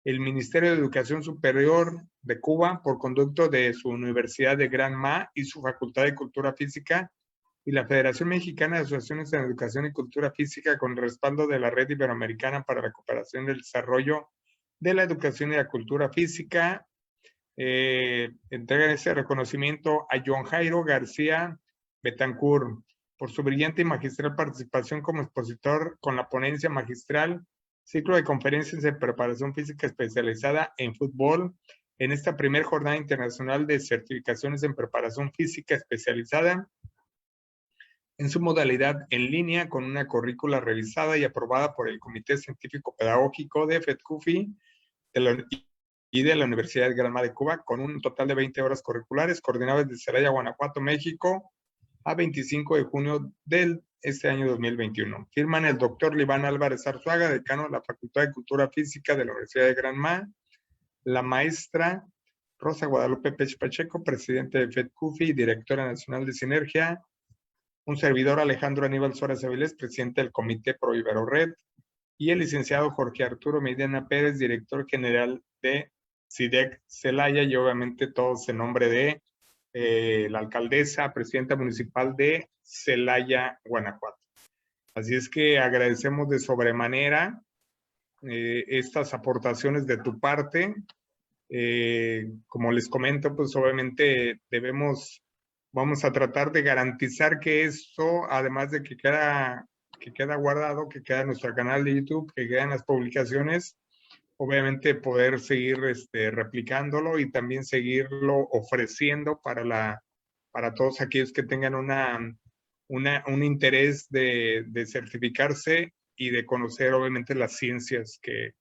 el Ministerio de Educación Superior de Cuba, por conducto de su Universidad de Granma y su Facultad de Cultura Física, y la Federación Mexicana de Asociaciones en Educación y Cultura Física, con respaldo de la Red Iberoamericana para la Cooperación y el Desarrollo de la Educación y la Cultura Física, entregan ese reconocimiento a John Jairo García Betancourt por su brillante y magistral participación como expositor con la ponencia magistral Ciclo de Conferencias de Preparación Física Especializada en Fútbol en esta primera jornada internacional de certificaciones en preparación física especializada en su modalidad en línea con una currícula revisada y aprobada por el Comité Científico Pedagógico de FEDCUFI y de la Universidad de Granma de Cuba, con un total de 20 horas curriculares coordinadas desde Celaya, Guanajuato, México, a 25 de junio de este año 2021. Firman el doctor Liván Álvarez Arzuaga, decano de la Facultad de Cultura Física de la Universidad de Granma, la maestra Rosa Guadalupe Pech Pacheco, presidente de FEDCUFI y directora nacional de Sinergia, un servidor Alejandro Aníbal Suárez Avilés, presidente del Comité Pro Ibero Red, y el licenciado Jorge Arturo Medina Pérez, director general de SIDEC Celaya, y obviamente todos en nombre de la alcaldesa, presidenta municipal de Celaya, Guanajuato. Así es que agradecemos de sobremanera estas aportaciones de tu parte. Como les comento, pues obviamente vamos a tratar de garantizar que esto, además de que queda guardado, que queda en nuestro canal de YouTube, que quedan las publicaciones, obviamente poder seguir replicándolo y también seguirlo ofreciendo para todos aquellos que tengan un interés de certificarse y de conocer obviamente las ciencias que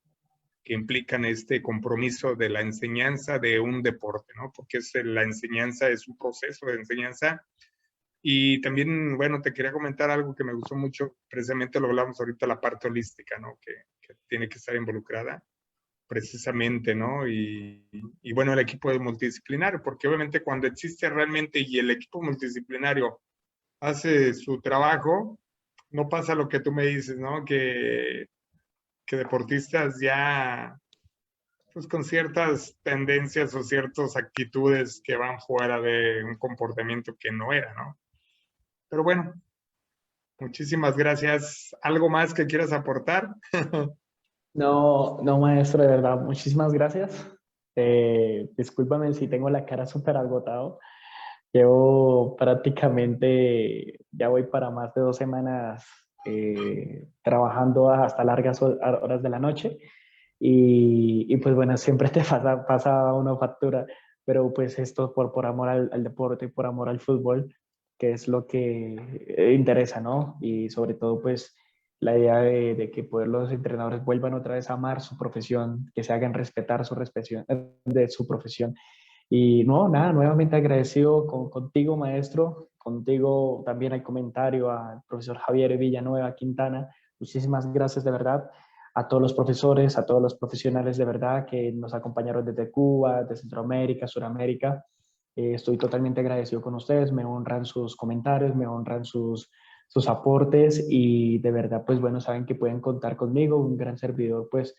implican este compromiso de la enseñanza de un deporte, ¿no? Porque la enseñanza es un proceso de enseñanza Y también, bueno, te quería comentar algo que me gustó mucho, precisamente lo hablamos ahorita, la parte holística, ¿no? Que tiene que estar involucrada precisamente, ¿no? Y bueno, el equipo es multidisciplinario, porque obviamente cuando existe realmente y el equipo multidisciplinario hace su trabajo, no pasa lo que tú me dices, ¿no? Que deportistas ya, pues con ciertas tendencias o ciertas actitudes que van fuera de un comportamiento que no era, ¿no? Pero bueno, muchísimas gracias. ¿Algo más que quieras aportar? No, no, maestro, de verdad, muchísimas gracias. Discúlpame si tengo la cara súper agotado. Llevo prácticamente, ya voy para más de 2 semanas trabajando hasta largas horas de la noche y pues bueno, siempre te pasa una factura, pero pues esto por amor al deporte, por amor al fútbol, que es lo que interesa, ¿no? Y sobre todo pues la idea de que poder los entrenadores vuelvan otra vez a amar su profesión, que se hagan respetar su, de su profesión y no, nada, nuevamente agradecido contigo, maestro, contigo también al comentario al profesor Javier Villanueva Quintana. Muchísimas gracias de verdad a todos los profesores, a todos los profesionales de verdad que nos acompañaron desde Cuba, de Centroamérica, Suramérica. Estoy totalmente agradecido con ustedes, me honran sus comentarios, me honran sus aportes y de verdad, pues bueno, saben que pueden contar conmigo, un gran servidor, pues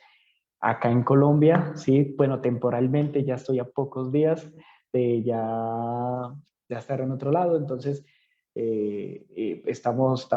acá en Colombia, sí, bueno, temporalmente ya estoy a pocos días de ya estar en otro lado, entonces estamos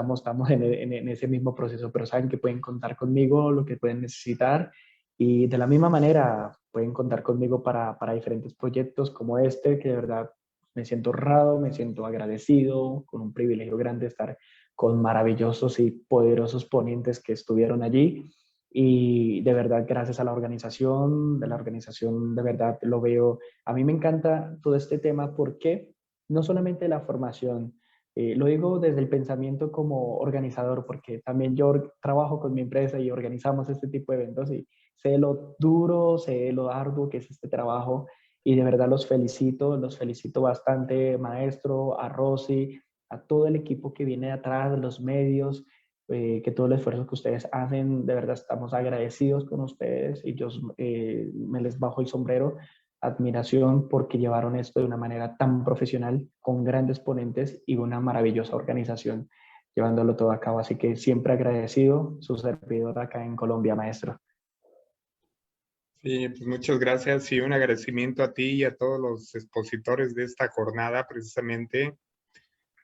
en ese mismo proceso, pero saben que pueden contar conmigo, lo que pueden necesitar y de la misma manera pueden contar conmigo para diferentes proyectos como este, que de verdad me siento honrado, me siento agradecido, con un privilegio grande estar con maravillosos y poderosos ponentes que estuvieron allí y de verdad, gracias a la organización, de la organización, de verdad lo veo. A mí me encanta todo este tema porque no solamente la formación, lo digo desde el pensamiento como organizador, porque también yo trabajo con mi empresa y organizamos este tipo de eventos y sé lo duro, sé lo arduo que es este trabajo y de verdad los felicito bastante, maestro, a Rosy, a todo el equipo que viene de atrás, los medios, que todo el esfuerzo que ustedes hacen, de verdad estamos agradecidos con ustedes y yo me les bajo el sombrero, admiración porque llevaron esto de una manera tan profesional, con grandes ponentes y una maravillosa organización llevándolo todo a cabo. Así que siempre agradecido, su servidor acá en Colombia, maestro. Sí, pues muchas gracias y un agradecimiento a ti y a todos los expositores de esta jornada, precisamente,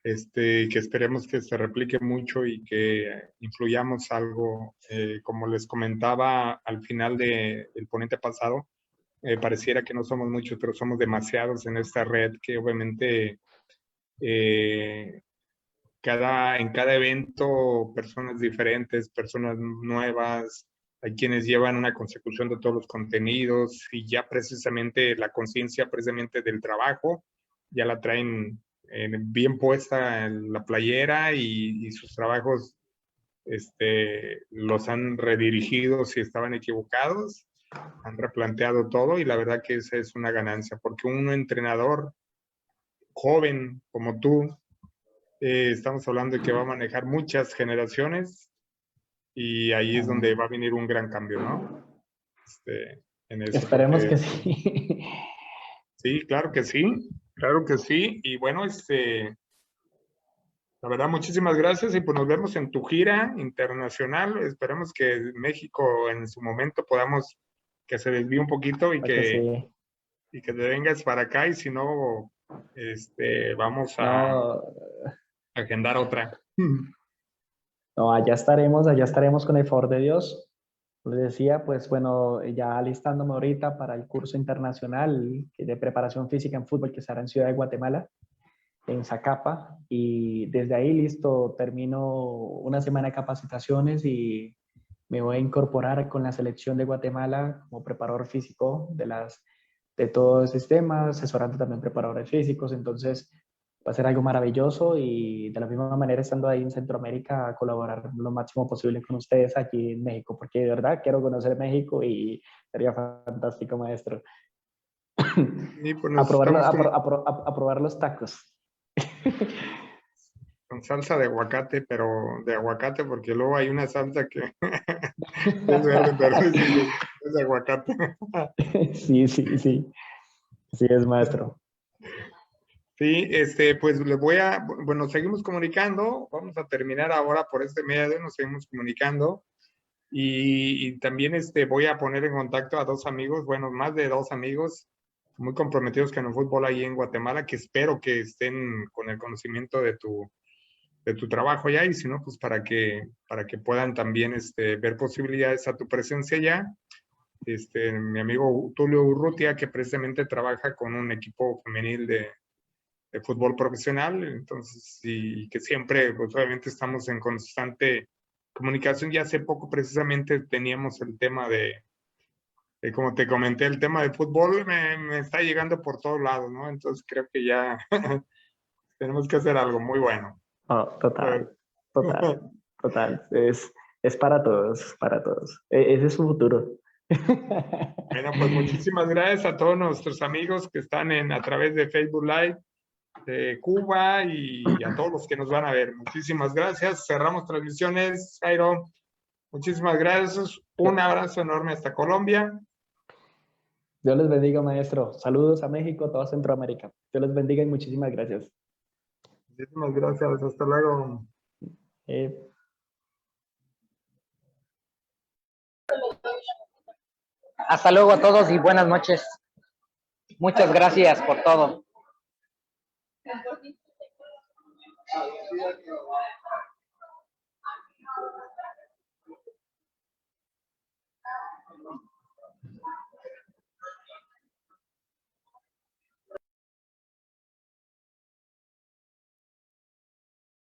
que esperemos que se replique mucho y que influyamos algo. Como les comentaba al final del ponente pasado, pareciera que no somos muchos, pero somos demasiados en esta red que obviamente eh, en cada evento personas diferentes, personas nuevas, hay quienes llevan una consecución de todos los contenidos y ya precisamente la conciencia precisamente del trabajo, ya la traen bien puesta en la playera y sus trabajos los han redirigido si estaban equivocados, han replanteado todo y la verdad que esa es una ganancia, porque un entrenador joven como tú, estamos hablando de que va a manejar muchas generaciones y ahí es donde va a venir un gran cambio, ¿no? En eso, Esperemos porque que sí. sí, claro que sí. Y bueno, la verdad, muchísimas gracias y pues nos vemos en tu gira internacional. Esperemos que México en su momento podamos que se desvíe un poquito Que sí. y que te vengas para acá y si no, vamos a No, agendar otra. no, allá estaremos con el favor de Dios. Les decía, pues bueno, ya alistándome ahorita para el curso internacional de preparación física en fútbol que se hará en Ciudad de Guatemala, en Zacapa, y desde ahí listo, termino una semana de capacitaciones y me voy a incorporar con la selección de Guatemala como preparador físico de todo el sistema, asesorando también preparadores físicos, entonces va a ser algo maravilloso y de la misma manera estando ahí en Centroamérica a colaborar lo máximo posible con ustedes aquí en México, porque de verdad quiero conocer México y sería fantástico, maestro. Y pues A nos probar, estamos a probar los tacos. con salsa de aguacate, pero de aguacate, porque luego hay una salsa que es verde, pero es de aguacate. Sí, sí, sí. Sí es, maestro. Sí, pues les bueno, seguimos comunicando, vamos a terminar ahora por este medio, nos seguimos comunicando y también voy a poner en contacto a dos amigos, bueno, más de dos amigos muy comprometidos con el fútbol ahí en Guatemala, que espero que estén con el conocimiento de tu trabajo allá, y si no, pues para que puedan también ver posibilidades a tu presencia allá. Mi amigo Tulio Urrutia, que precisamente trabaja con un equipo femenil de fútbol profesional, entonces, y que siempre, pues obviamente estamos en constante comunicación, y hace poco precisamente teníamos el tema como te comenté, el tema de fútbol me está llegando por todos lados, ¿no? Entonces creo que ya tenemos que hacer algo muy bueno. Oh, total, total, total. Es para todos, para todos. Ese es su futuro. Bueno, pues muchísimas gracias a todos nuestros amigos que están a través de Facebook Live de Cuba, y a todos los que nos van a ver. Muchísimas gracias. Cerramos transmisiones, Jairo. Muchísimas gracias. Un abrazo enorme hasta Colombia. Dios les bendiga, maestro. Saludos a México, toda Centroamérica. Dios les bendiga y muchísimas gracias. Muchísimas gracias. Hasta luego. Hasta luego a todos y buenas noches. Muchas gracias por todo.